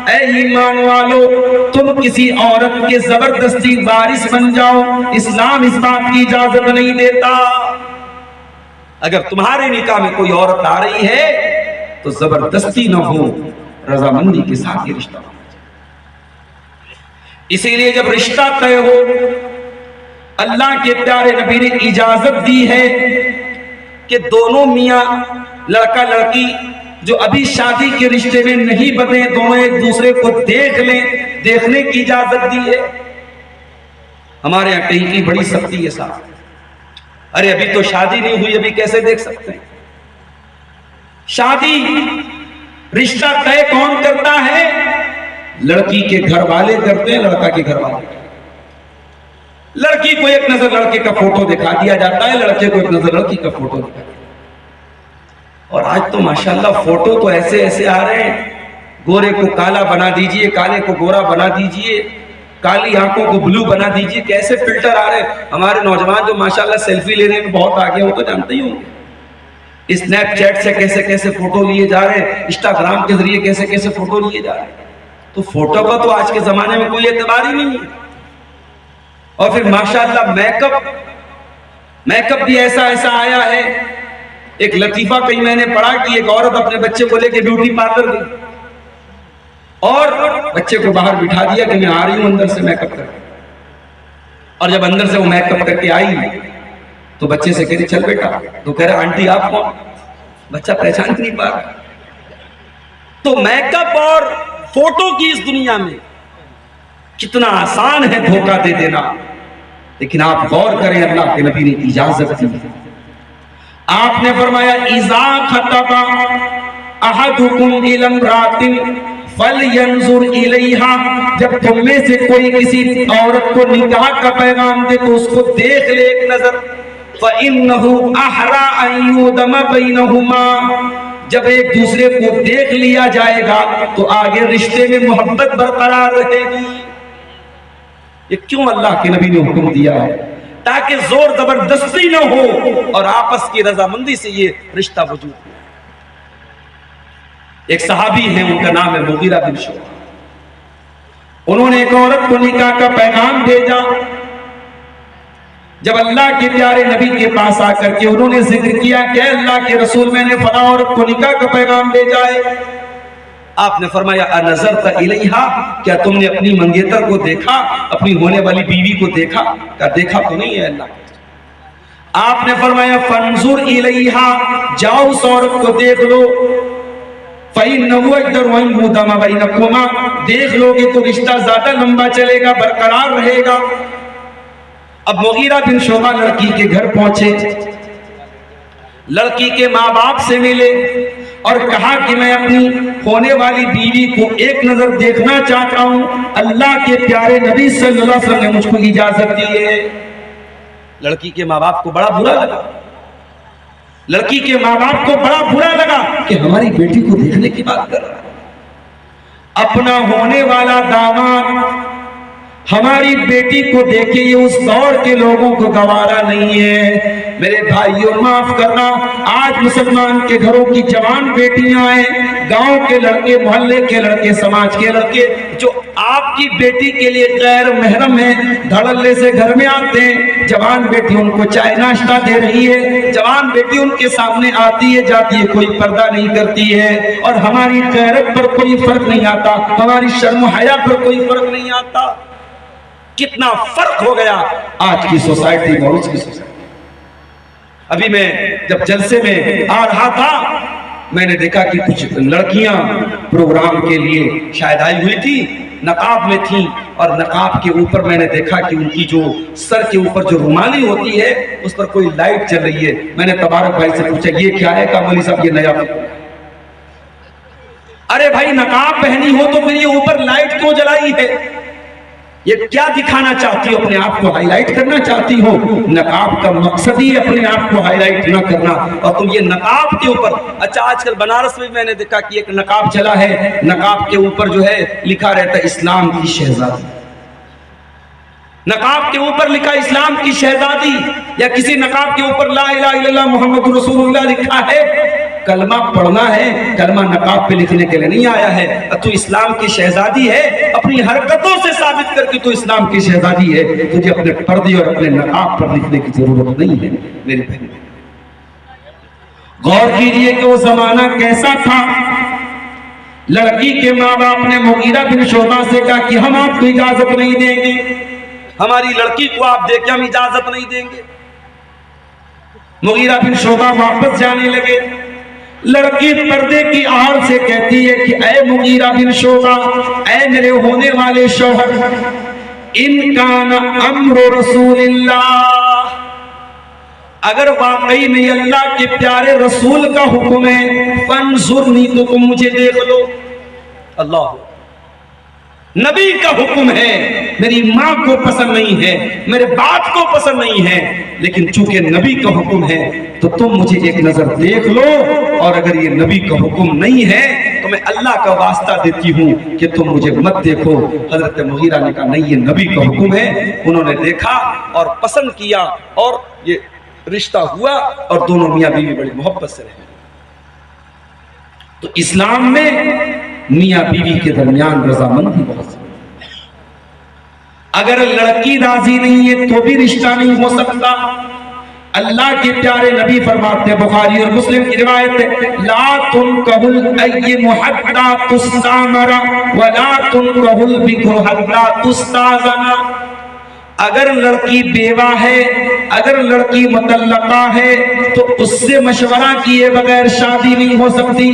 اے ایمان والو تم کسی عورت کے زبردستی وارث بن جاؤ, اسلام اس بات کی اجازت نہیں دیتا. اگر تمہارے نکاح میں کوئی عورت آ رہی ہے تو زبردستی نہ ہو, رضامندی کے ساتھ یہ رشتہ. اسی لیے جب رشتہ طے ہو, اللہ کے پیارے نبی نے اجازت دی ہے کہ دونوں میاں لڑکا لڑکی جو ابھی شادی کے رشتے میں نہیں بندھے, دونوں ایک دوسرے کو دیکھ لیں, دیکھنے کی اجازت دی ہے. ہمارے یہاں کہیں کی بڑی سختی ہے صاحب, ارے ابھی تو شادی نہیں ہوئی, ابھی کیسے دیکھ سکتے ہیں؟ شادی رشتہ طے کون کرتا ہے؟ لڑکی کے گھر والے کرتے ہیں, لڑکا کے گھر والے. لڑکی کو ایک نظر لڑکے کا فوٹو دکھا دیا جاتا ہے, لڑکے کو ایک نظر لڑکی کا فوٹو دکھا دیا. اور آج تو ماشاءاللہ فوٹو تو ایسے ایسے آ رہے ہیں, گورے کو کالا بنا دیجئے, کالے کو گورا بنا دیجئے, کالی آنکھوں کو بلو بنا دیجئے, کیسے فلٹر آ رہے ہیں. ہمارے نوجوان جو ماشاءاللہ سیلفی لینے میں بہت آگے ہو تو جانتے ہی ہوں گے, اسنیپ چیٹ سے کیسے کیسے فوٹو لیے جا رہے ہیں, انسٹاگرام کے ذریعے کیسے کیسے فوٹو لیے جا رہے ہیں. تو فوٹو کا تو آج کے زمانے میں کوئی اعتبار ہی نہیں ہے. اور پھر ماشاءاللہ میک اپ بھی ایسا ایسا آیا ہے. ایک لطیفہ کہیں میں نے پڑھا کہ ایک عورت اپنے بچے کو لے کے بیوٹی پارلر گئی اور بچے کو باہر بٹھا دیا کہ میں آ رہی ہوں اندر سے میک اپ کر کے. اور جب اندر سے وہ میک اپ کر کے آئی تو بچے سے کہہ رہی چل بیٹا, تو کہہ رہا آنٹی آپ کون؟ بچہ پہچان نہیں پا رہا. تو میک اپ اور فوٹو کی اس دنیا میں کتنا آسان ہے دھوکہ دے دینا. لیکن آپ غور کریں, اللہ کے نبی نے اجازت دی. آپ نے فرمایا اذا خطب احدکم الی امرأۃ فلینظر الیہا, جب تم میں سے کوئی کسی عورت کو نکاح کا پیغام دے تو اس کو دیکھ لے ایک نظر. فإنہ احری ان یودم بینہما, جب ایک دوسرے کو دیکھ لیا جائے گا تو آگے رشتے میں محبت برقرار رہے گی. یہ کیوں اللہ کے نبی نے حکم دیا ہے؟ تاکہ زور زبردستی نہ ہو اور آپس کی رضامندی سے یہ رشتہ وجود ہو. ایک صحابی ہیں, ان کا نام ہے مغیرہ بن شعبہ. انہوں نے ایک عورت کو نکاح کا پیغام بھیجا. جب اللہ کے پیارے نبی کے پاس آ کر کے انہوں نے ذکر کیا کہ اللہ کے رسول میں نے فلاں عورت کو نکاح کا پیغام بھیجا ہے, آپ نے فرمایا انظرت الیہا, کیا تم نے اپنی منگیتر کو دیکھا, اپنی ہونے والی بیوی کو دیکھا؟ کہا دیکھا تو نہیں ہے اللہ. آپ نے فرمایا فانظر الیہا, جاؤ اس عورت کو دیکھ لو. فإنہ اجدر ان یودم بینکما, دیکھ لو گے تو رشتہ زیادہ لمبا چلے گا, برقرار رہے گا. اب مغیرہ بن شعبہ لڑکی کے گھر پہنچے, لڑکی کے ماں باپ سے ملے اور کہا کہ میں اپنی ہونے والی بیوی کو ایک نظر دیکھنا چاہتا ہوں, اللہ کے پیارے نبی صلی اللہ علیہ وسلم نے مجھ کو اجازت دی ہے. لڑکی کے ماں باپ کو بڑا برا لگا, لڑکی کے ماں باپ کو بڑا برا لگا کہ ہماری بیٹی کو دیکھنے کی بات کر رہا ہے. اپنا ہونے والا داماد ہماری بیٹی کو دیکھے, یہ اس دور کے لوگوں کو گوارا نہیں ہے. میرے بھائیوں معاف کرنا, آج مسلمان کے گھروں کی جوان بیٹیاں ہیں, گاؤں کے لڑکے, محلے کے لڑکے, سماج کے لڑکے جو آپ کی بیٹی کے لیے غیر محرم ہیں, دھڑلے سے گھر میں آتے ہیں. جوان بیٹی ان کو چائے ناشتہ دے رہی ہے, جوان بیٹی ان کے سامنے آتی ہے جاتی ہے, کوئی پردہ نہیں کرتی ہے. اور ہماری غیرت پر کوئی فرق نہیں آتا, ہماری شرم و حیا پر کوئی فرق نہیں آتا. کتنا فرق ہو گیا آج کی سوسائٹی اور اس کی سوسائٹی۔ ابھی میں جب جلسے میں آ رہا تھا میں نے دیکھا کہ کچھ لڑکیاں پروگرام کے لیے شاید آئی ہوئی تھی، نقاب میں تھیں، اور نقاب کے اوپر میں نے دیکھا کہ ان کی جو سر کے اوپر جو رومالی ہوتی ہے اس پر کوئی لائٹ چل رہی ہے۔ میں نے تبارک بھائی سے پوچھا یہ کیا ہے؟ کہا مولوی صاحب یہ نیا فکر ہے۔ ارے بھائی نقاب پہنی ہو تو پھر یہ اوپر لائٹ کیوں جلائی ہے؟ یہ کیا دکھانا چاہتی ہو؟ اپنے آپ کو ہائی لائٹ کرنا چاہتی ہو؟ نقاب کا مقصد ہی اپنے آپ کو ہائی لائٹ نہ کرنا، اور تم یہ نقاب کے اوپر۔ اچھا آج کل بنارس میں میں نے دیکھا کہ ایک نقاب چلا ہے، نقاب کے اوپر جو ہے لکھا رہتا ہے اسلام کی شہزادی، نقاب کے اوپر لکھا اسلام کی شہزادی، یا کسی نقاب کے اوپر لا الہ الا اللہ محمد رسول اللہ لکھا ہے۔ کلمہ پڑھنا ہے، کلمہ نقاب پہ لکھنے کے لیے نہیں آیا ہے۔ تو اسلام کی شہزادی ہے، اپنی حرکتوں سے ثابت کر کے تو اسلام کی شہزادی ہے، تجھے اپنے پردے اور اپنے نقاب پر لکھنے کی ضرورت نہیں ہے میرے بہن۔ غور کیجئے کہ وہ زمانہ کیسا تھا۔ لڑکی کے ماں باپ نے مغیرہ بن شعبہ سے کہا کہ ہم آپ کو اجازت نہیں دیں گے، ہماری لڑکی کو آپ دیکھیں ہم اجازت نہیں دیں گے۔ مغیرہ بن شعبہ واپس جانے لگے۔ لڑکی پردے کی آڑ سے کہتی ہے کہ اے مغیرہ بن شعبہ، اے میرے ہونے والے شوہر، ان کان امر رسول اللہ، اگر واقعی میں اللہ کے پیارے رسول کا حکم ہے فانظرنی، تو تم مجھے دیکھ لو۔ اللہ نبی کا حکم ہے، میری ماں کو پسند نہیں ہے، میرے باپ کو پسند نہیں ہے، لیکن چونکہ نبی کا حکم ہے تو تم مجھے ایک نظر دیکھ لو، اور اگر یہ نبی کا حکم نہیں ہے تو میں اللہ کا واسطہ دیتی ہوں کہ تم مجھے مت دیکھو۔ حضرت مغیرہ نے کہا نہیں یہ نبی کا حکم ہے۔ انہوں نے دیکھا اور پسند کیا اور یہ رشتہ ہوا، اور دونوں میاں بیوی بڑی محبت سے رہے۔ تو اسلام میں میاں بیوی کے درمیان رضامندی بہت ضروری ہے۔ اگر لڑکی راضی نہیں ہے تو بھی رشتہ نہیں ہو سکتا۔ اللہ کے پیارے نبی فرماتے ہیں، بخاری اور مسلم کی روایت ہے، لا تنکح الأیم حتی تستعمر ولا تنکح البکر حتی تستأذن۔ اگر لڑکی بیوہ ہے، اگر لڑکی مطلقہ ہے تو اس سے مشورہ کیے بغیر شادی نہیں ہو سکتی،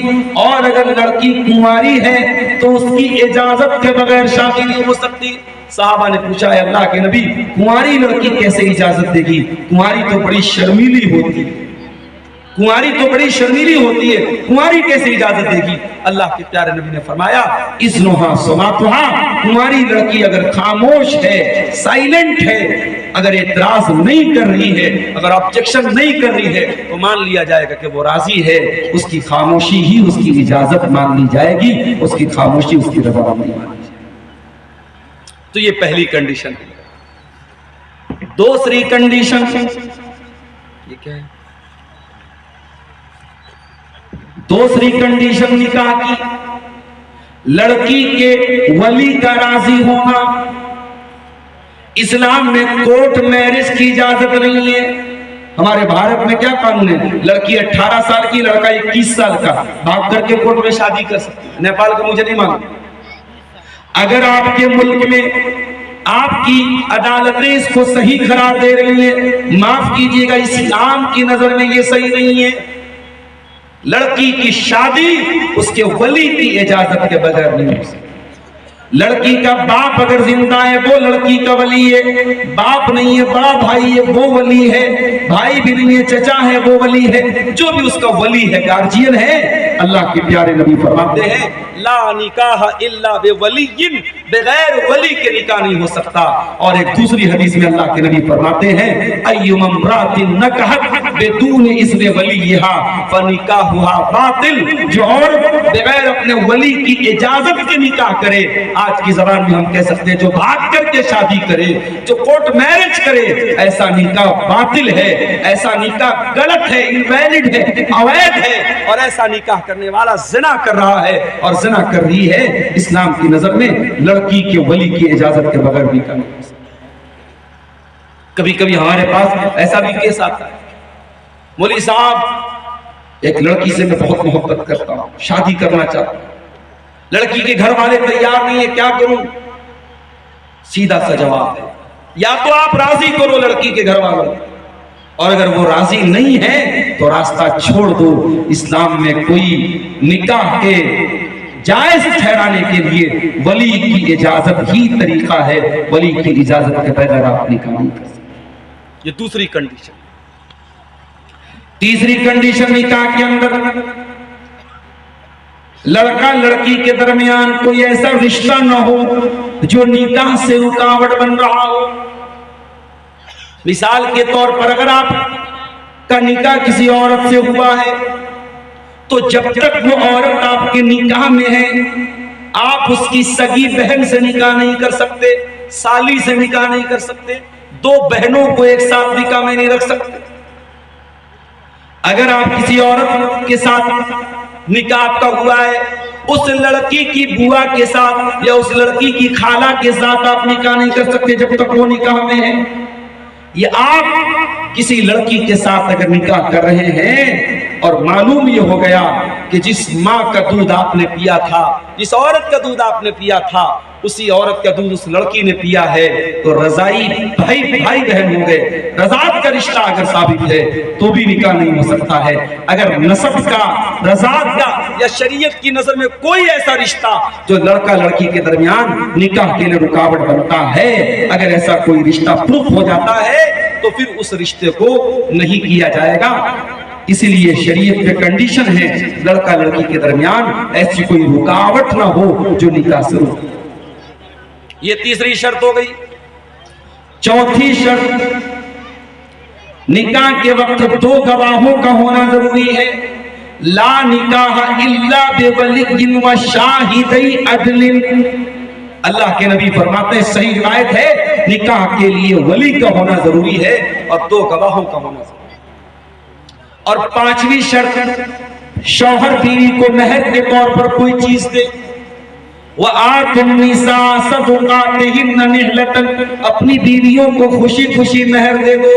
اور اگر لڑکی کنواری ہے تو اس کی اجازت کے بغیر شادی نہیں ہو سکتی۔ صحابہ نے پوچھا ہے اللہ کے نبی کنواری لڑکی کیسے اجازت دے گی؟ کنواری تو بڑی شرمیلی ہوتی ہے، کنواری تو بڑی شرمیلی ہوتی ہے، کنواری کیسے اجازت دے گی؟ اللہ کے پیارے نبی نے فرمایا اذنھا صلاتھا، کنواری لڑکی اگر خاموش ہے، سائلنٹ ہے، اگر اعتراض نہیں کر رہی ہے، اگر آبجیکشن نہیں کر رہی ہے تو مان لیا جائے گا کہ وہ راضی ہے، اس کی خاموشی ہی اس کی اجازت مان لی جائے گی، اس کی خاموشی اس کی رضامندی مان لی جائے گی۔ تو یہ پہلی کنڈیشن ہے۔ دوسری کنڈیشن یہ کیا ہے؟ دوسری کنڈیشن نکاح کی، لڑکی کے ولی کا راضی ہونا۔ اسلام میں کورٹ میرج کی اجازت نہیں ہے۔ ہمارے بھارت میں کیا قانون ہے؟ لڑکی 18 سال کی، لڑکا 21 سال کا، بھاگ کر کے کورٹ میں شادی کر سکتے ہیں۔ نیپال کا مجھے نہیں معلوم۔ اگر آپ کے ملک میں آپ کی عدالتیں اس کو صحیح قرار دے رہی ہیں، معاف کیجیے گا اسلام کی نظر میں یہ صحیح نہیں ہے۔ لڑکی کی شادی اس کے ولی کی اجازت کے بغیر نہیں ہو سکتی۔ لڑکی کا باپ اگر زندہ ہے وہ لڑکی کا ولی ہے، باپ نہیں ہے بڑا بھائی ہے وہ ولی ہے، بھائی بھی نہیں ہے چچا ہے وہ ولی ہے، جو بھی اس کا ولی ہے گارجین ہے۔ اللہ کے پیارے نبی فرماتے ہیں لا نکاح الا بولی، بغیر ولی کے نکاح نہیں ہو سکتا۔ اور ایک دوسری حدیث میں اللہ کے نبی فرماتے ہیں ایما امرأۃ نکحت بدون اذن ولیھا فنکاحھا باطل، جو عورت بغیر اپنے ولی کی اجازت کے نکاح کرے، آج کی زبان میں ہم کہہ سکتے ہیں جو بھاگ کر کے شادی کرے، جو کورٹ میرج کرے، ایسا نکاح باطل ہے، ایسا نکاح غلط ہے، انویلڈ ہے، اویدھ ہے، اور ایسا نکاح کرنے والا زنا کر رہا ہے اور زنا کر رہی ہے۔ اسلام کی نظر میں لڑکی کے ولی کی اجازت کے بغیر نکاح نہیں ہو سکتا۔ کبھی کبھی ہمارے پاس ایسا بھی کیس آتا ہے، مولوی صاحب ایک لڑکی سے میں بہت محبت کرتا ہوں، شادی کرنا چاہتا ہوں، لڑکی کے گھر والے تیار نہیں ہے، کیا کروں؟ سیدھا سا جواب ہے، یا تو آپ راضی کرو لڑکی کے گھر والوں، اور اگر وہ راضی نہیں ہے تو راستہ چھوڑ دو۔ اسلام میں کوئی نکاح کے جائز ٹھہرانے کے لیے ولی کی اجازت ہی طریقہ ہے، ولی کی اجازت کے بغیر آپ نکاح نہیں کر سکتے۔ یہ دوسری کنڈیشن۔ تیسری کنڈیشن نکاح کے اندر لڑکا لڑکی کے درمیان کوئی ایسا رشتہ نہ ہو جو نکاح سے رکاوٹ بن رہا ہو۔ مثال کے طور پر اگر آپ کا نکاح کسی عورت سے ہوا ہے تو جب تک وہ عورت آپ کے نکاح میں ہے آپ اس کی سگی بہن سے نکاح نہیں کر سکتے، سالی سے نکاح نہیں کر سکتے، دو بہنوں کو ایک ساتھ نکاح میں نہیں رکھ سکتے۔ اگر آپ کسی عورت کے ساتھ نکاح آپ کا ہوا ہے، اس لڑکی کی بوا کے ساتھ یا اس لڑکی کی خالہ کے ساتھ آپ نکاح نہیں کر سکتے جب تک وہ نکاح میں ہے۔ یہ آپ کسی لڑکی کے ساتھ اگر نکاح کر رہے ہیں اور معلوم یہ ہو گیا کہ جس ماں کا دودھ آپ نے پیا تھا، جس عورت کا دودھ آپ نے پیا تھا، اسی عورت کا دودھ اس لڑکی نے پیا ہے، تو رضائی بھائی بہن ہو گئے۔ رضاعت کا رشتہ اگر ثابت ہے تو بھی نکاح نہیں ہو سکتا ہے۔ اگر نسب کا، رضاعت کا یا شریعت کی نظر میں کوئی ایسا رشتہ جو لڑکا لڑکی کے درمیان نکاح کے لیے رکاوٹ بنتا ہے، اگر ایسا کوئی رشتہ پروف ہو جاتا ہے تو پھر اس رشتے کو نہیں کیا جائے گا۔ اسی لیے شریعت میں کنڈیشن ہے لڑکا لڑکی کے درمیان ایسی کوئی رکاوٹ نہ ہو جو نکاح سے روکے۔ یہ تیسری شرط ہو گئی۔ چوتھی شرط، نکاح کے وقت دو گواہوں کا ہونا ضروری ہے۔ لا نکاح الا بولی و شاہدی عدل۔ اللہ کے نبی فرماتے ہیں، صحیح روایت ہے، نکاح کے لیے ولی کا ہونا ضروری ہے اور دو گواہوں کا ہونا ضروری ہے۔ اور پانچویں شرط، شوہر بیوی کو مہر کے طور پر کوئی چیز دے۔ وَآتُوا النِّسَاءَ صَدُقَاتِهِنَّ نِحْلَةً، اپنی بیویوں کو خوشی خوشی مہر دے دو۔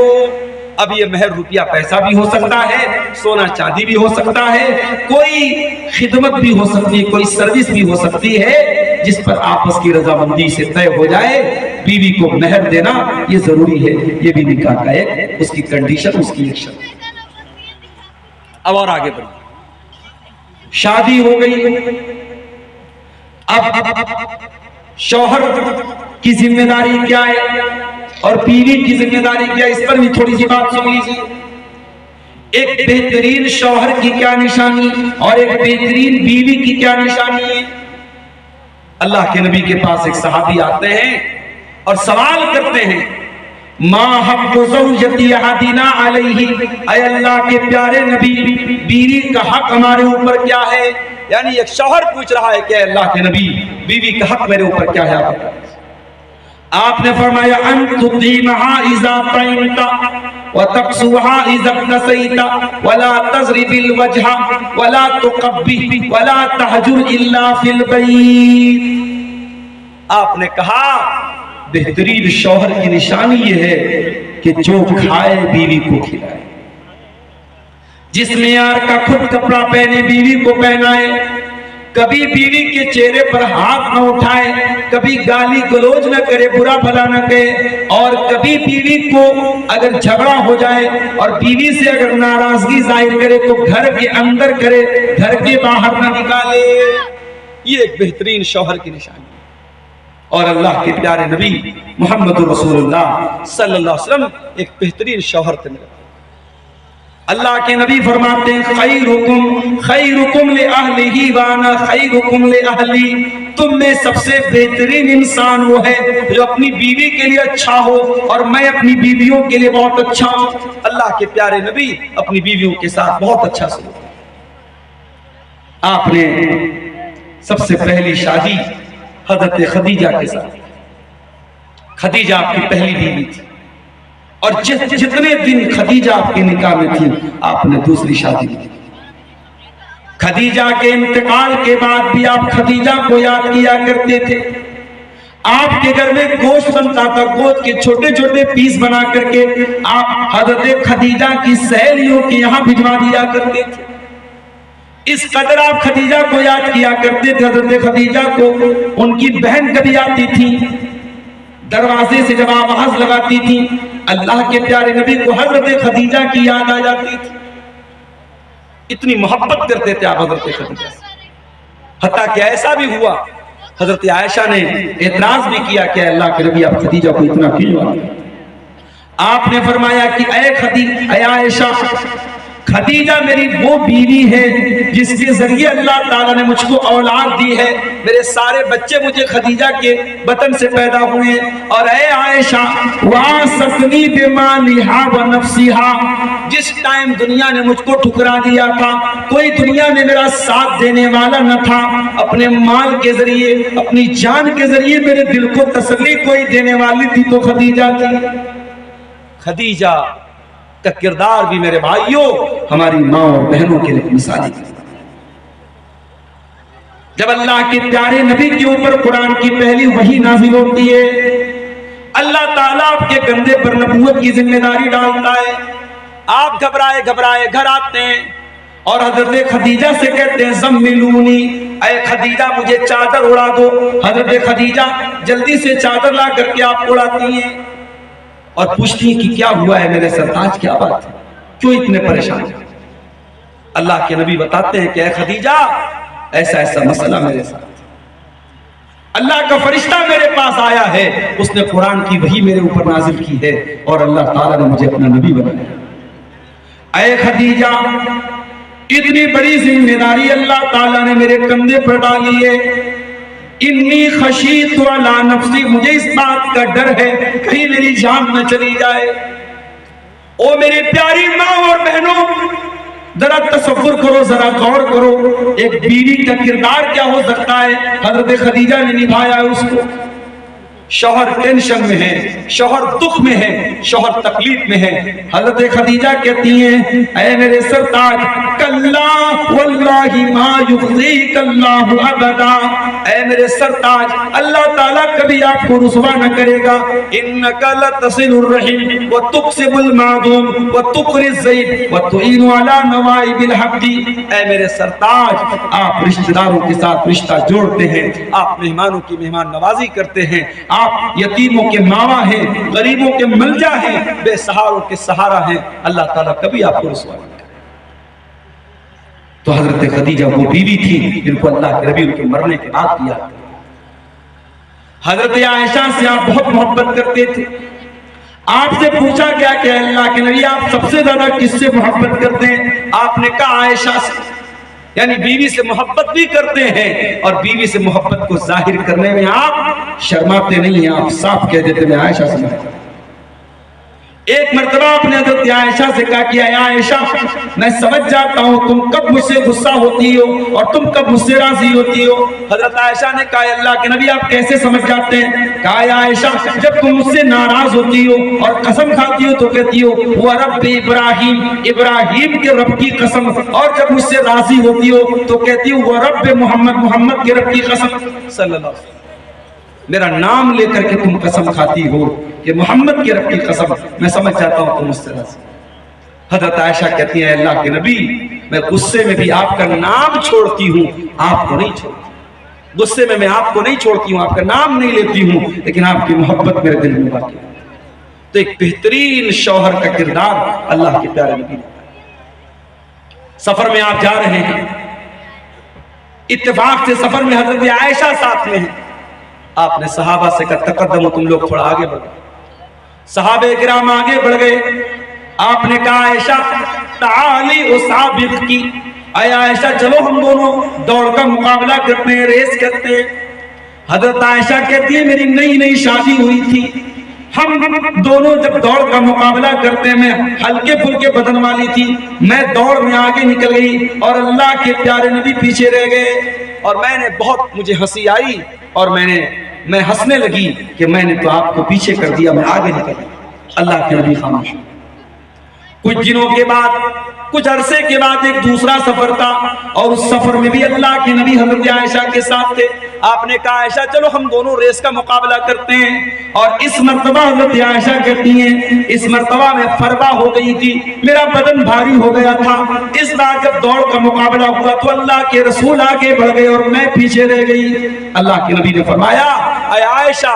اب یہ مہر روپیہ پیسہ بھی ہو سکتا ہے، سونا چاندی بھی ہو سکتا ہے، کوئی خدمت بھی ہو سکتی ہے، کوئی سروس بھی ہو سکتی ہے جس پر آپس کی رضامندی سے طے ہو جائے۔ بیوی کو مہر دینا یہ ضروری ہے، یہ بھی نکاح کا ایک اس کی کنڈیشن، اس کی ایک شرط۔ اب اور آگے بڑھیں، شادی ہو گئی، اب شوہر کی ذمہ داری کیا ہے اور بیوی کی ذمہ داری کیا ہے، اس پر بھی تھوڑی سی بات سن لیجیے۔ ایک بہترین شوہر کی کیا نشانی اور ایک بہترین بیوی کی کیا نشانی ہے۔ اللہ کے نبی کے پاس ایک صحابی آتے ہیں اور سوال کرتے ہیں، ما حق زوجتی احدنا علیہ، اے اللہ کے پیارے نبی، بیوی کا حق ہمارے اوپر کیا ہے؟ یعنی ایک شوہر پوچھ رہا ہے کہ اے اللہ کے نبی، بیوی کا حق میرے اوپر کیا ہے؟ آپ نے فرمایا، ان تطعمها اذا طعمت وتكسوها اذا اكتسيت ولا تضرب الوجه ولا تقبح ولا تهجر الا في البيت۔ آپ نے کہا بہترین شوہر کی نشانی یہ ہے کہ جو کھائے بیوی کو کھلائے، جس معیار کا خود کپڑا پہنے بیوی کو پہنائے، کبھی بیوی کے چہرے پر ہاتھ نہ اٹھائے، کبھی گالی گلوچ نہ کرے، برا بھلا نہ کہے، اور کبھی بیوی کو اگر جھگڑا ہو جائے اور بیوی سے اگر ناراضگی ظاہر کرے تو گھر کے اندر کرے، گھر کے باہر نہ نکالے۔ یہ ایک بہترین شوہر کی نشانی۔ اور اللہ کے پیارے نبی محمد رسول اللہ صلی اللہ علیہ وسلم ایک بہترین شوہر تھے۔ اللہ کے نبی فرماتے ہیں، خیرکم خیرکم لأہلہ وانا خیرکم لأہلی، تم میں سب سے بہترین انسان وہ ہے جو اپنی بیوی کے لیے اچھا ہو اور میں اپنی بیویوں کے لیے بہت اچھا ہوں۔ اللہ کے پیارے نبی اپنی بیویوں کے ساتھ بہت اچھا سلوک۔ آپ نے سب سے پہلی شادی حضرت خدیجہ کے ساتھ، خدیجہ آپ کی پہلی بیوی تھی، اور جتنے دن خدیجہ آپ کے نکاح میں تھی آپ نے دوسری شادی کی۔ خدیجہ کے انتقال کے بعد بھی آپ خدیجہ کو یاد کیا کرتے تھے۔ آپ کے گھر میں گوشت بنتا تھا، گوشت کے چھوٹے چھوٹے پیس بنا کر کے آپ حضرت خدیجہ کی سہیلیوں کے یہاں بھجوا دیا کرتے تھے۔ اس قدر آپ خدیجہ کو یاد کیا کرتے تھے۔ حضرت خدیجہ کو ان کی بہن کبھی آتی تھی، دروازے سے جب آواز لگاتی تھی اللہ کے پیارے نبی کو حضرت خدیجہ کی یاد آ جاتی تھی. اتنی محبت کرتے تھے آپ حضرت خدیجہ سے. حتیٰ کہ ایسا بھی ہوا حضرت عائشہ نے اعتراض بھی کیا کہ اللہ کے نبی آپ خدیجہ کو اتنا کیوں یاد کرتے؟ آپ نے فرمایا کہ اے عائشہ، خدیجہ میری وہ بیوی ہے جس کے ذریعے اللہ تعالیٰ نے مجھ کو اولاد دی ہے. میرے سارے بچے مجھے خدیجہ کے بطن سے پیدا ہوئے. اور اے عائشہ، وَاسَتْنِي بِمَالِهَا وَنَفْسِهَا، جس ٹائم دنیا نے مجھ کو ٹھکرا دیا تھا، کوئی دنیا میں میرا ساتھ دینے والا نہ تھا، اپنے مال کے ذریعے، اپنی جان کے ذریعے میرے دل کو تسلی کوئی دینے والی تھی تو خدیجہ تھی. خدیجہ کا کردار بھی میرے بھائیوں ہماری ماں اور بہنوں کے لیے مثالی ہے. جب اللہ کے پیارے نبی کے اوپر قرآن کی پہلی وحی نازل ہوتی ہے، اللہ تعالیٰ آپ کے کندھے پر نبوت کی ذمہ داری ڈالتا ہے. آپ گھبرائے گھر آتے ہیں اور حضرت خدیجہ سے کہتے ہیں زملونی، اے خدیجہ مجھے چادر اڑا دو. حضرت خدیجہ جلدی سے چادر لا کر کے آپ اڑاتی ہیں اور پوچھتی ہیں کہ کیا ہوا ہے میرے سرتاج، کیا بات ہے، کیوں اتنے پریشان ہیں؟ اللہ کے نبی بتاتے ہیں کہ اے خدیجہ ایسا ایسا مسئلہ میرے ساتھ، اللہ کا فرشتہ میرے پاس آیا ہے، اس نے قرآن کی وحی میرے اوپر نازل کی ہے اور اللہ تعالیٰ نے مجھے اپنا نبی بنایا. اے خدیجہ اتنی بڑی ذمہ داری اللہ تعالیٰ نے میرے کندھے پر ڈالی ہے. انی خشیت علی نفسی، مجھے اس بات کا ڈر ہے کہیں میری جان نہ چلی جائے. او میری پیاری ماں اور بہنوں، ذرا تصور کرو، ذرا غور کرو، ایک بیوی کا کردار کیا ہو سکتا ہے. حضرت خدیجہ نے نبھایا ہے اس کو. شوہر ٹینشن میں ہے، شوہر دکھ میں ہے، شوہر تکلیف میں ہے. حضرت خدیجہ کہتی ہیں اے میرے سرتاج، کلا واللہ ما یخزیک اللہ ابدا، اے میرے سرتاج اللہ تعالیٰ کبھی آپ کو رسوا نہ کرے گا. انک لتصل الرحم وتقسم المعدوم وتقری الضیف وتعین علی نوائب الحق. اے میرے سرتاج آپ رشتہ داروں کے ساتھ رشتہ جوڑتے ہیں، آپ مہمانوں کی مہمان نوازی کرتے ہیں، آپ یتیموں کے ماوا ہیں، غریبوں کے ملجا ہیں، بے سہاروں کے سہارا ہیں. اللہ تعالیٰ کبھی آپ کو رسوا نہیں کرے. تو حضرت خدیجہ وہ بیوی تھی جن کو اللہ کے نبی ان کے مرنے کے بعد دیا. حضرت عائشہ سے آپ بہت محبت کرتے تھے. آپ سے پوچھا گیا کہ اللہ کے نبی آپ سب سے زیادہ کس سے محبت کرتے ہیں؟ آپ نے کہا عائشہ سے. یعنی بیوی سے محبت بھی کرتے ہیں اور بیوی سے محبت کو ظاہر کرنے میں آپ شرماتے نہیں ہیں، آپ صاف کہہ دیتے میں عائشہ سے محبت. ایک مرتبہ اپنے حضرت عائشہ سے کہا کہ اے عائشہ میں سمجھ جاتا ہوں تم کب مجھ سے غصہ ہوتی ہو اور تم کب مجھ سے راضی ہوتی ہو. حضرت عائشہ نے کہا اللہ کے نبی آپ کیسے سمجھ جاتے ہیں؟ کہا اے عائشہ جب تم مجھ سے ناراض ہوتی ہو اور قسم کھاتی ہو تو کہتی ہو وہ رب ابراہیم، ابراہیم کے رب کی قسم، اور جب مجھ سے راضی ہوتی ہو تو کہتی ہو وہ رب محمد، محمد کے رب کی قسم صلی اللہ علیہ وسلم. میرا نام لے کر کے تم قسم کھاتی ہو کہ محمد کے رب کی قسم، میں سمجھ جاتا ہوں تم اس طرح سے. حضرت عائشہ کہتی ہیں اللہ کے نبی میں غصے میں بھی آپ کا نام چھوڑتی ہوں، آپ کو نہیں چھوڑتی. غصے میں آپ کو نہیں چھوڑتی ہوں، آپ کا نام نہیں لیتی ہوں، لیکن آپ کی محبت میرے دل میں باقی ہے. تو ایک بہترین شوہر کا کردار اللہ کے پیارے نبی نے. سفر میں آپ جا رہے ہیں، اتفاق سے سفر میں حضرت عائشہ ساتھ میں ہیں. آپ نے صحابہ سے کہا تقدمو، تم لوگ تھوڑا آگے بڑھ گئے. صحابہ کرام آگے بڑھ گئے. آپ نے کہا عائشہ تعالی اسابق کی، اے عائشہ چلو ہم دونوں دوڑ کا مقابلہ کرتے ہیں، ریس کرتے ہیں. حضرت عائشہ کہتی ہے میری نئی نئی شادی ہوئی تھی، ہم دونوں جب دوڑ کا مقابلہ کرتے ہیں، میں ہلکے پھلکے بدن والی تھی، میں دوڑ میں آگے نکل گئی اور اللہ کے پیارے نبی پیچھے رہ گئے. اور میں نے بہت، مجھے ہنسی آئی اور میں ہنسنے لگی کہ میں نے تو آپ کو پیچھے کر دیا، میں آگے نکل گئی. اللہ کے نبی خاموش. کچھ دنوں کے بعد، کچھ عرصے کے بعد ایک دوسرا سفر تھا اور اس سفر میں بھی اللہ کے نبی حضرت عائشہ کے ساتھ تھے. آپ نے کہا عائشہ چلو ہم دونوں ریس کا مقابلہ کرتے ہیں. اور اس مرتبہ حضرت عائشہ کہتی ہیں اس مرتبہ میں فربا ہو گئی تھی، میرا بدن بھاری ہو گیا تھا. اس بار جب دوڑ کا مقابلہ ہوا تو اللہ کے رسول آگے بڑھ گئے اور میں پیچھے رہ گئی. اللہ کے نبی نے فرمایا اے عائشہ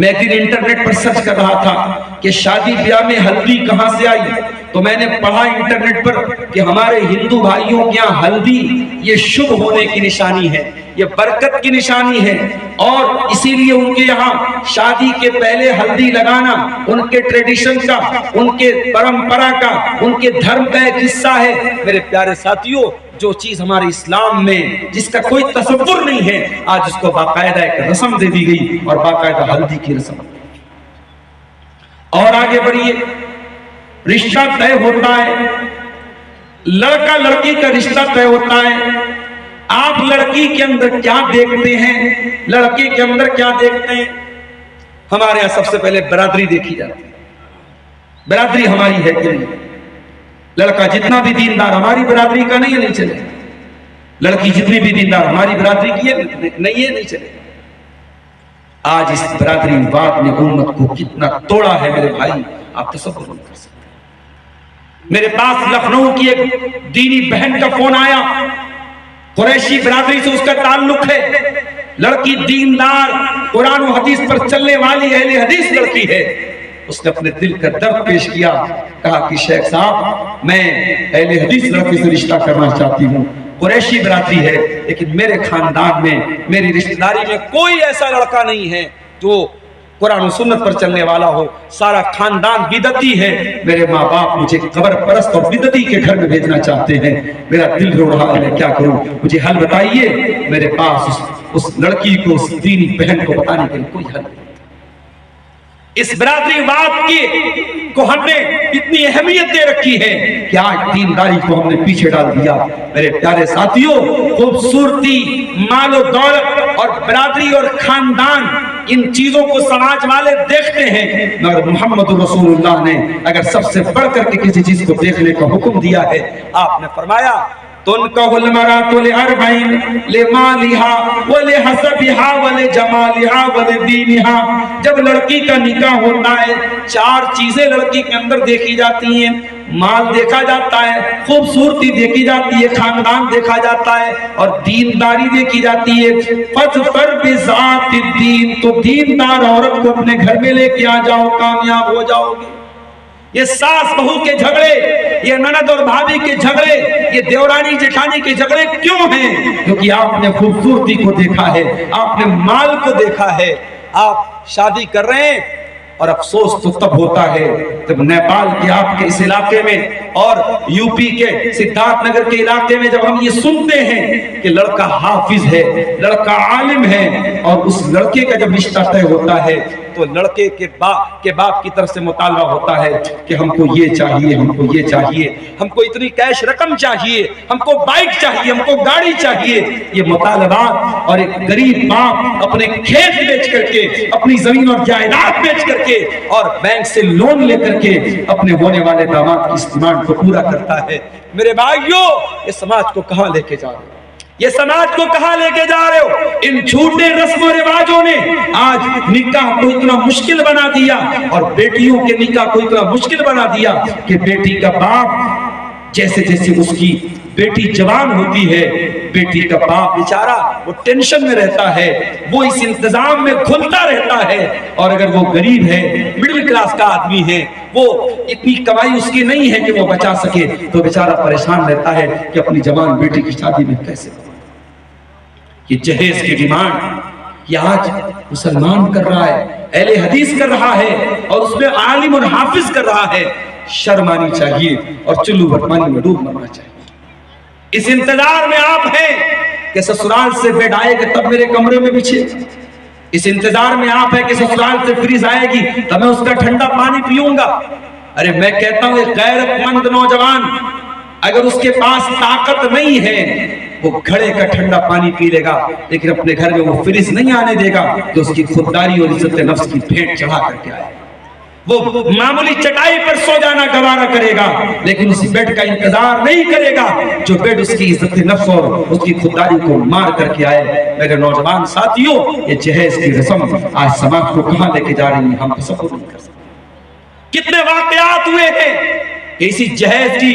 میں ایک دن انٹرنیٹ پر سرچ کر رہا تھا کہ شادی بیاہ میں ہلدی کہاں سے آئی، تو میں نے پڑھا انٹرنیٹ پر کہ ہمارے ہندو بھائیوں کے یہاں ہلدی یہ شبھ ہونے کی نشانی ہے، یہ برکت کی نشانی ہے، اور اسی لیے ان کے یہاں شادی کے پہلے ہلدی لگانا ان کے ٹریڈیشن کا، ان کے پرمپرا کا، ان کے دھرم کا ایک حصہ ہے۔ میرے پیارے ساتھیوں، جو چیز ہمارے اسلام میں جس کا کوئی تصور نہیں ہے، آج اس کو باقاعدہ ایک رسم دے دی گئی، اور باقاعدہ ہلدی کی رسم۔ اور آگے بڑھیے، رشتہ طے ہوتا ہے، لڑکا لڑکی کا رشتہ طے ہوتا ہے۔ آپ لڑکی کے اندر کیا دیکھتے ہیں، لڑکے کے اندر کیا دیکھتے ہیں؟ ہمارے یہاں سب سے پہلے برادری دیکھی جاتی ہے، برادری ہماری ہے کہ نہیں؟ لڑکا جتنا بھی دیندار ہماری برادری کا نہیں ہے، نہیں چلے، لڑکی جتنی بھی دیندار ہماری برادری کی ہے نہیں ہے، نہیں چلے۔ آج اس برادری واد نے امت کو کتنا توڑا ہے میرے بھائی، آپ تصور نہیں کر سکتے۔ میرے پاس لکھنؤ کی ایک دینی بہن کا فون آیا، قریشی برادری سے اس کا تعلق ہے، لڑکی دیندار قرآن و حدیث پر چلنے والی اہل حدیث لڑکی ہے۔ اس نے اپنے دل کا درد پیش کیا، کہا کہ شیخ صاحب میں اہل حدیث لڑکی سے رشتہ کرنا چاہتی ہوں، قریشی برادری ہے، لیکن میرے خاندان میں، میری رشتہ داری میں کوئی ایسا لڑکا نہیں ہے جو قرآن و سنت پر چلنے والا ہو، سارا خاندان بدعتی ہے، میرے ماں باپ مجھے قبر پرست اور بدعتی کے گھر میں بھیجنا چاہتے ہیں، میرا دل رو رہا ہے، میں کیا کروں؟ مجھے حل بتائیے۔ میرے پاس اس لڑکی کو، اس دینی بہن کو بتانے کے لیے کوئی حل نہیں۔ اس برادری واد کی کو ہم نے اتنی اہمیت دے رکھی ہے کہ آج دینداری کو ہم نے پیچھے ڈال دیا۔ میرے پیارے ساتھیوں، خوبصورتی، مال و دولت اور برادری اور خاندان، ان چیزوں کو سماج والے دیکھتے ہیں، مگر محمد رسول اللہ نے اگر سب سے بڑھ کر کے کسی چیز کو دیکھنے کا حکم دیا ہے، آپ نے فرمایا تنکح المرأة لأربع لمالها ولحسبها ولجمالها ولدینها۔ جب لڑکی کا نکاح ہوتا ہے، چار چیزیں لڑکی کے اندر دیکھی جاتی ہیں، مال دیکھا جاتا ہے، خوبصورتی دیکھی جاتی ہے، خاندان دیکھا جاتا ہے، اور دینداری دیکھی جاتی ہے۔ فاظفر بذات الدین، تو دیندار عورت کو اپنے گھر میں لے کے آ جاؤ، کامیاب ہو جاؤ گے۔ یہ ساس بہو کے جھگڑے، یہ نند اور بھابھی کے جھگڑے، یہ دیورانی جٹھانی کے جھگڑے کیوں ہیں؟ کیونکہ آپ نے خوبصورتی کو دیکھا ہے، آپ نے مال کو دیکھا ہے۔ آپ شادی کر رہے ہیں، اور افسوس تو تب ہوتا ہے جب نیپال کے آپ کے اس علاقے میں اور یو پی کے سدھارتھ نگر کے علاقے میں جب ہم یہ سنتے ہیں کہ لڑکا حافظ ہے، لڑکا عالم ہے، اور اس لڑکے کا جب رشتہ طے ہوتا ہے تو لڑکے کے باپ کی طرف سے مطالبہ ہوتا ہے کہ ہم کو یہ چاہیے، ہم کو یہ چاہیے، ہم کو اتنی کیش رقم چاہیے، ہم کو بائک چاہیے، ہم کو گاڑی چاہیے۔ یہ مطالبات، اور ایک غریب باپ اپنے کھیت بیچ کر کے، اپنی زمین اور جائیداد بیچ کر کے، اور بینک سے لون لے کر کے اپنے ہونے والے داماد کی اس ڈیمانڈ کو پورا کرتا ہے۔ میرے بھائیوں، یہ سماج کو کہاں لے کے جا رہے ہو؟ یہ سماج کو کہاں لے کے جا رہے ہو؟ ان جھوٹے رسم و رواجوں نے آج نکاح کو اتنا مشکل بنا دیا، اور بیٹیوں کے نکاح کو اتنا مشکل بنا دیا کہ بیٹی کا باپ جیسے جیسے اس کی بیٹی جوان ہوتی ہے، بیٹی کا باپ بیچارہ وہ ٹینشن میں رہتا ہے، وہ اس انتظام میں کھلتا رہتا ہے، اور اگر وہ غریب ہے، مڈل کلاس کا آدمی ہے، وہ اتنی کمائی اس کی نہیں ہے کہ وہ بچا سکے، تو بیچارہ پریشان رہتا ہے کہ اپنی جوان بیٹی کی شادی میں کیسے کرے۔ یہ جہیز کی ڈیمانڈ یہ آج مسلمان کر رہا ہے، اہل حدیث کر رہا ہے، اور اس میں عالم اور حافظ کر رہا ہے۔ شرم آنی چاہیے، اور چلو بٹمانی میں ڈوب مرنا چاہیے۔ اس انتظار میں آپ ہیں کہ سسرال سے بیڈ آئے گا تب میرے کمرے میں بچھے، اس انتظار میں آپ ہیں کہ سسرال سے فریز آئے گی تب میں اس کا ٹھنڈا پانی پیوں گا۔ ارے میں کہتا ہوں ایک غیرت مند نوجوان اگر اس کے پاس طاقت نہیں ہے، وہ گھڑے کا ٹھنڈا پانی پی لے گا، لیکن اپنے گھر میں وہ فریز نہیں آنے دے گا جو اس کی خودداری اور عزت نفس کی بھیٹ چڑھا کر کے آئے۔ وہ معمولی چٹائی پر سو جانا گوارا کرے گا، لیکن اس بیڈ کا انتظار نہیں کرے گا جو بیڈ اس کی عزت نفس اور اس کی خودداری کو مار کر کے آئے۔ میرے نوجوان ساتھیوں، یہ جہیز کی رسم آج سماج کو کہاں لے کے جا رہی ہے، ہم تصور نہیں کر سکتے۔ کتنے واقعات ہوئے ہیں کہ اسی جہیز کی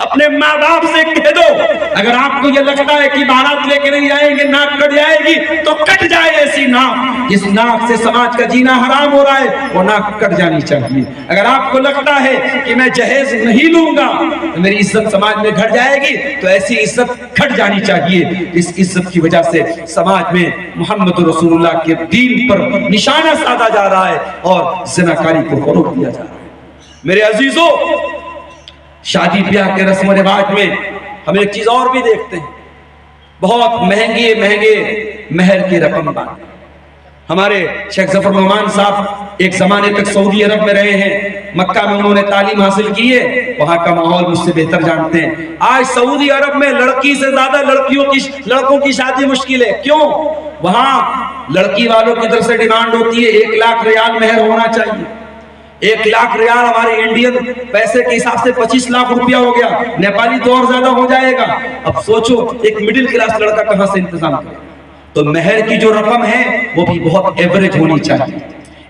اپنے ماں باپ سے کہہ دو اگر آپ کو یہ لگتا ہے کہ بارات لے کے نہیں جائیں گے ناک کٹ جائے گی تو کٹ جائے ایسی ناک جس ناک سے سماج کا جینا حرام ہو رہا ہے، وہ ناک کٹ جانی چاہیے۔ اگر آپ کو لگتا ہے کہ میں جہیز نہیں لوں گا تو میری عزت سماج میں گھٹ جائے گی تو ایسی عزت گھٹ جانی چاہیے۔ اس عزت کی وجہ سے سماج میں محمد رسول اللہ کے دین پر نشانہ سادھا جا رہا ہے اور زناکاری کو فروغ دیا جا رہا ہے۔ میرے عزیزو، شادی بیاہ کے رسم و رواج میں ہم ایک چیز اور بھی دیکھتے ہیں، بہت مہنگے مہر کی رقم باندھ۔ ہمارے شیخ ظفر نعمان صاحب ایک زمانے تک سعودی عرب میں رہے ہیں، مکہ میں انہوں نے تعلیم حاصل کی ہے، وہاں کا ماحول مجھ سے بہتر جانتے ہیں۔ آج سعودی عرب میں لڑکی سے زیادہ لڑکوں کی شادی مشکل ہے۔ کیوں؟ وہاں لڑکی والوں کی طرف سے ڈیمانڈ ہوتی ہے 1 لاکھ ریال مہر ہونا چاہیے۔ 1 لاکھ ریال ہمارے انڈین پیسے کے حساب سے 25 لاکھ روپیہ ہو گیا، نیپالی تو اور زیادہ ہو جائے گا۔ اب سوچو ایک مڈل کلاس لڑکا کہاں سے انتظام کرے؟ تو مہر کی جو رقم ہے وہ بھی بہت ایوریج ہونی چاہیے،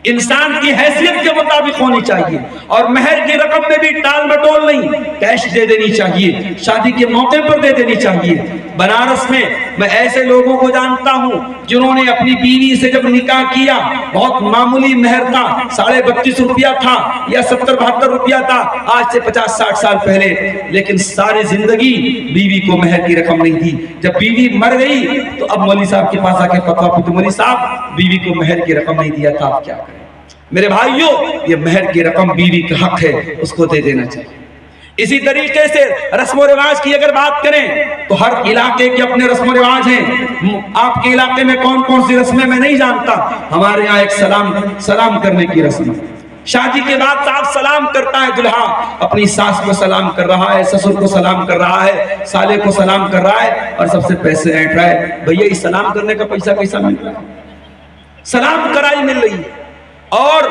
انسان کی حیثیت کے مطابق ہونی چاہیے، اور مہر کی رقم میں بھی ٹال مٹول نہیں، کیش دے دینی چاہیے، شادی کے موقع پر دے دینی چاہیے۔ بنارس میں میں ایسے لوگوں کو جانتا ہوں جنہوں نے اپنی بیوی سے جب نکاح کیا بہت معمولی مہر تھا، 32.5 روپیہ تھا یا 70-72 روپیہ تھا، آج سے 50-60 سال پہلے، لیکن ساری زندگی بیوی کو مہر کی رقم نہیں دی۔ جب بیوی مر گئی تو اب مولوی صاحب کے پاس آ کے فتویٰ پوچھتے، مولوی صاحب بیوی کو مہر کی رقم نہیں دیا تھا، آپ کیا کریں؟ میرے بھائیوں، یہ مہر کی رقم بیوی کا حق ہے، اس کو دے دینا چاہیے۔ اسی طریقے سے رسم و رواج کی اگر بات کریں تو ہر علاقے کے اپنے رسم و رواج ہیں۔ آپ کے علاقے میں کون کون سی رسمیں میں نہیں جانتا، ہمارے یہاں ایک سلام کرنے کی رسم ہے۔ شادی کے بعد صاحب سلام کرتا ہے، دلہا اپنی ساس کو سلام کر رہا ہے، سسر کو سلام کر رہا ہے، سالے کو سلام کر رہا ہے، اور سب سے پیسے اینٹ رہا ہے۔ بھئیہ اس سلام کرنے کا پیسہ کیسا مل رہا ہے؟ سلام کرائی مل رہی ہے۔ اور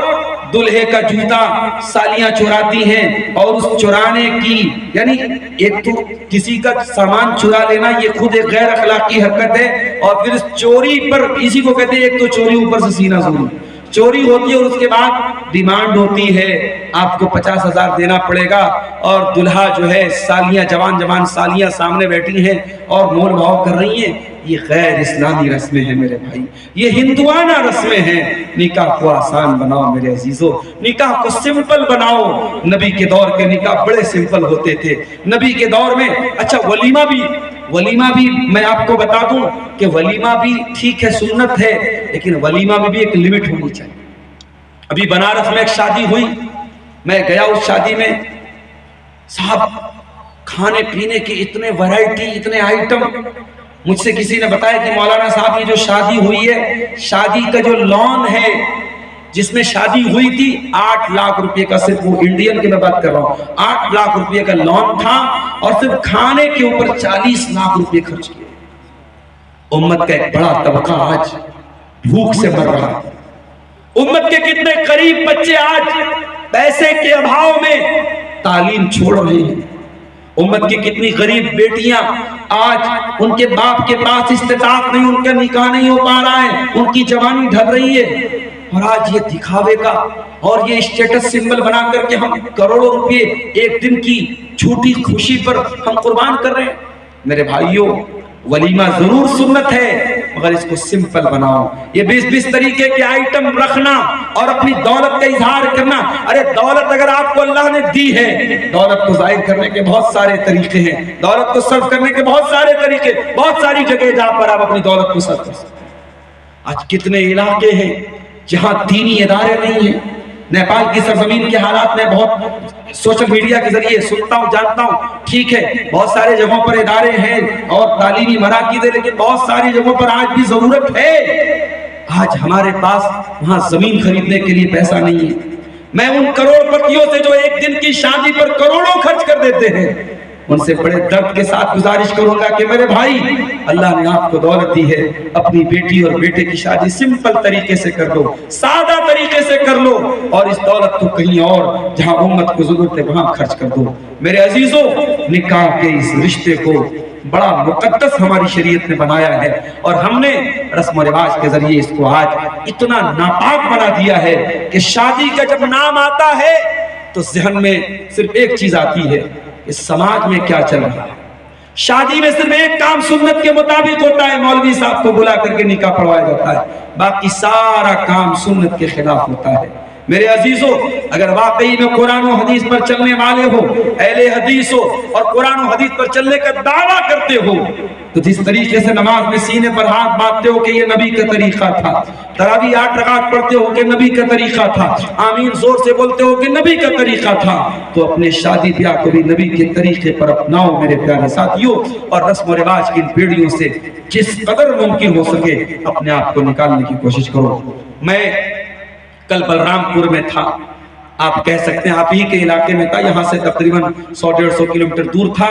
دلہے کا جوتا سالیاں چراتی ہیں، اور اس چرانے کی یعنی ایک تو کسی کا سامان چرا لینا یہ خود ایک غیر اخلاقی حرکت ہے، اور پھر اس چوری پر اسی کو کہتے ہیں ایک تو چوری اوپر سے سینہ زوری، چوری ہوتی ہے اور اس کے بعد ڈیمانڈ ہوتی ہے آپ کو 50,000 دینا پڑے گا، اور دلہا جو ہے سالیاں جوان سالیاں سامنے بیٹھی ہیں اور مول بھاؤ کر رہی ہیں۔ یہ غیر اسلامی رسمیں ہیں میرے بھائی، یہ ہندوانہ رسمیں ہیں۔ نکاح کو آسان بناؤ میرے عزیزو، نکاح کو سمپل بناؤ۔ نبی کے دور کے نکاح بڑے سمپل ہوتے تھے۔ نبی کے دور میں اچھا ولیمہ بھی میں آپ کو بتا دوں کہ ولیمہ بھی ٹھیک ہے، سنت ہے، لیکن ولیمہ میں بھی ایک لیمٹ ہونی چاہیے۔ ابھی بنارس میں ایک شادی ہوئی، میں گیا اس شادی میں، صاحب کھانے پینے کی اتنے ورائٹی، اتنے آئٹم۔ مجھ سے کسی نے بتایا کہ مولانا صاحب یہ جو شادی ہوئی ہے، شادی کا جو لون ہے جس میں شادی ہوئی تھی 8 لاکھ روپے کا، صرف وہ انڈین کی میں بات کر رہا ہوں، 8 لاکھ روپے کا لون تھا، اور صرف کھانے کے اوپر 40 لاکھ روپے خرچ کیے۔ امت کا ایک بڑا طبقہ آج بھوک سے مر رہا ہے۔ امت کے کتنے قریب بچے آج پیسے کے ابھاؤ میں تعلیم چھوڑ رہے ہیں۔ امت کی کتنی غریب بیٹیاں آج ان کے باپ کے پاس استطاعت نہیں، ان کا نکاح نہیں ہو پا رہا ہے، ان کی جوانی ڈھل رہی ہے، اور آج یہ دکھاوے کا اور یہ اسٹیٹس سمبل بنا کر کے ہم کروڑوں روپے ایک دن کی چھوٹی خوشی پر ہم قربان کر رہے ہیں۔ میرے بھائیوں، ولیمہ ضرور سنت ہے مگر اس کو سمپل بناؤ۔ یہ 20 طریقے کے آئٹم رکھنا اور اپنی دولت کا اظہار کرنا، ارے دولت اگر آپ کو اللہ نے دی ہے، دولت کو ظاہر کرنے کے بہت سارے طریقے ہیں، دولت کو صرف کرنے کے بہت سارے طریقے، بہت ساری جگہ جہاں پر آپ اپنی دولت کو صرف کر سکتے ہیں۔ آج کتنے علاقے ہیں جہاں دینی ادارے نہیں ہیں۔ نیپال کی سرزمین کے حالات میں بہت سوشل میڈیا کے ذریعے سنتا ہوں، جانتا ہوں، ٹھیک ہے بہت سارے جگہوں پر ادارے ہیں اور تعلیمی مراکز ہیں، لیکن بہت ساری جگہوں پر آج بھی ضرورت ہے۔ آج ہمارے پاس وہاں زمین خریدنے کے لیے پیسہ نہیں ہے۔ میں ان کروڑ پتیوں سے جو ایک دن کی شادی پر کروڑوں خرچ کر دیتے ہیں، ان سے بڑے درد کے ساتھ گزارش کروں گا کہ میرے بھائی، اللہ نے آپ کو دولت دی ہے، اپنی بیٹی اور بیٹے کی شادی سمپل طریقے سے کر لو، سادہ طریقے سے کر لو، اور اس دولت کو کہیں اور جہاں امت کو ضرورت ہے وہاں خرچ کر دو۔ میرے عزیزوں، نکاح کے اس رشتے کو بڑا مقدس ہماری شریعت نے بنایا ہے، اور ہم نے رسم و رواج کے ذریعے اس کو آج اتنا ناپاک بنا دیا ہے کہ شادی کا جب نام آتا ہے تو ذہن میں صرف ایک چیز آتی ہے، اس سماج میں کیا چل رہا ہے۔ شادی میں صرف ایک کام سنت کے مطابق ہوتا ہے، مولوی صاحب کو بلا کر کے نکاح پڑھوایا جاتا ہے، باقی سارا کام سنت کے خلاف ہوتا ہے۔ میرے عزیزوں، اگر واقعی میں قرآن و حدیث پر چلنے والے ہو، اہل حدیث ہو اور قرآن و حدیث پر چلنے کا دعویٰ کرتے ہو، تو جس طریقے سے نماز میں سینے پر ہاتھ باندھتے ہو کہ یہ نبی کا طریقہ تھا، تراویح 8 رکعت پڑھتے ہو کہ نبی کا طریقہ تھا، آمین زور سے بولتے ہو کہ نبی کا طریقہ تھا، تو اپنے شادی بیاہ کو بھی نبی کے طریقے پر اپناؤ میرے پیارے ساتھیوں، اور رسم و رواج کی ان پیڑیوں سے جس قدر ممکن ہو سکے اپنے آپ کو نکالنے کی کوشش کرو۔ میں کل بلرام پور میں تھا، آپ کہہ سکتے ہیں آپ ہی کے علاقے میں تھا، یہاں سے تقریباً 100-150 کلومیٹر دور تھا،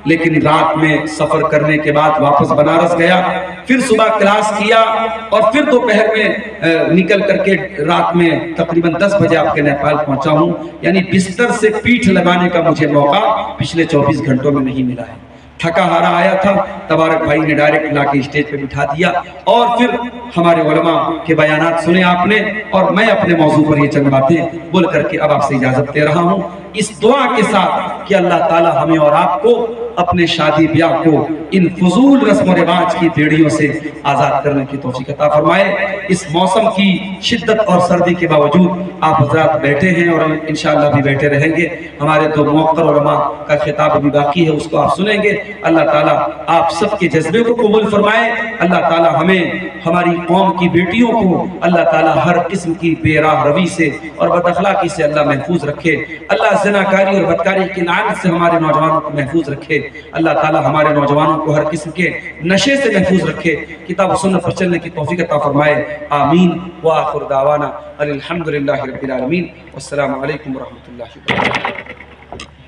لیکن رات میں سفر کرنے کے بعد واپس بنارس گیا، پھر صبح کلاس کیا اور پھر دوپہر میں نکل کر کے رات میں تقریباً 10 بجے آپ کے نیپال پہنچا ہوں، یعنی بستر سے پیٹھ لگانے کا مجھے موقع پچھلے 24 گھنٹوں میں نہیں ملا ہے۔ تھکا ہارا آیا تھا، تبارک بھائی نے ڈائریکٹ لا کے اسٹیج پہ بٹھا دیا اور پھر ہمارے علماء کے بیانات سنے آپ نے، اور میں اپنے موضوع پر یہ چند باتیں بول کر کے اب آپ سے اجازت دے رہا ہوں، اس دعا کے ساتھ کہ اللہ تعالی ہمیں اور آپ کو اپنے شادی بیاہ کو ان فضول رسم و رواج کی بیڑیوں سے آزاد کرنے کی توفیق عطا فرمائے۔ اس موسم کی شدت اور سردی کے باوجود آپ حضرات بیٹھے ہیں اور انشاءاللہ بھی بیٹھے رہیں گے، ہمارے دو موقر علماء کا خطاب بھی باقی ہے، اس کو آپ سنیں گے۔ اللہ تعالیٰ آپ سب کے جذبے کو قبول فرمائے، اللہ تعالیٰ ہمیں ہماری قوم کی بیٹیوں کو اللہ تعالیٰ ہر قسم کی بے راہ روی سے اور بد اخلاقی سے اللہ محفوظ رکھے، اللہ زناکاری اور بدکاری کی لعنت سے ہمارے نوجوانوں کو محفوظ رکھے، اللہ تعالیٰ ہمارے نوجوانوں کو ہر قسم کے نشے سے محفوظ رکھے، کتاب و سنت پر چلنے کی توفیق عطا فرمائے، آمین۔ وآخر دعوانا الحمدللہ رب العالمین، والسلام علیکم ورحمۃ اللہ وبرکاتہ۔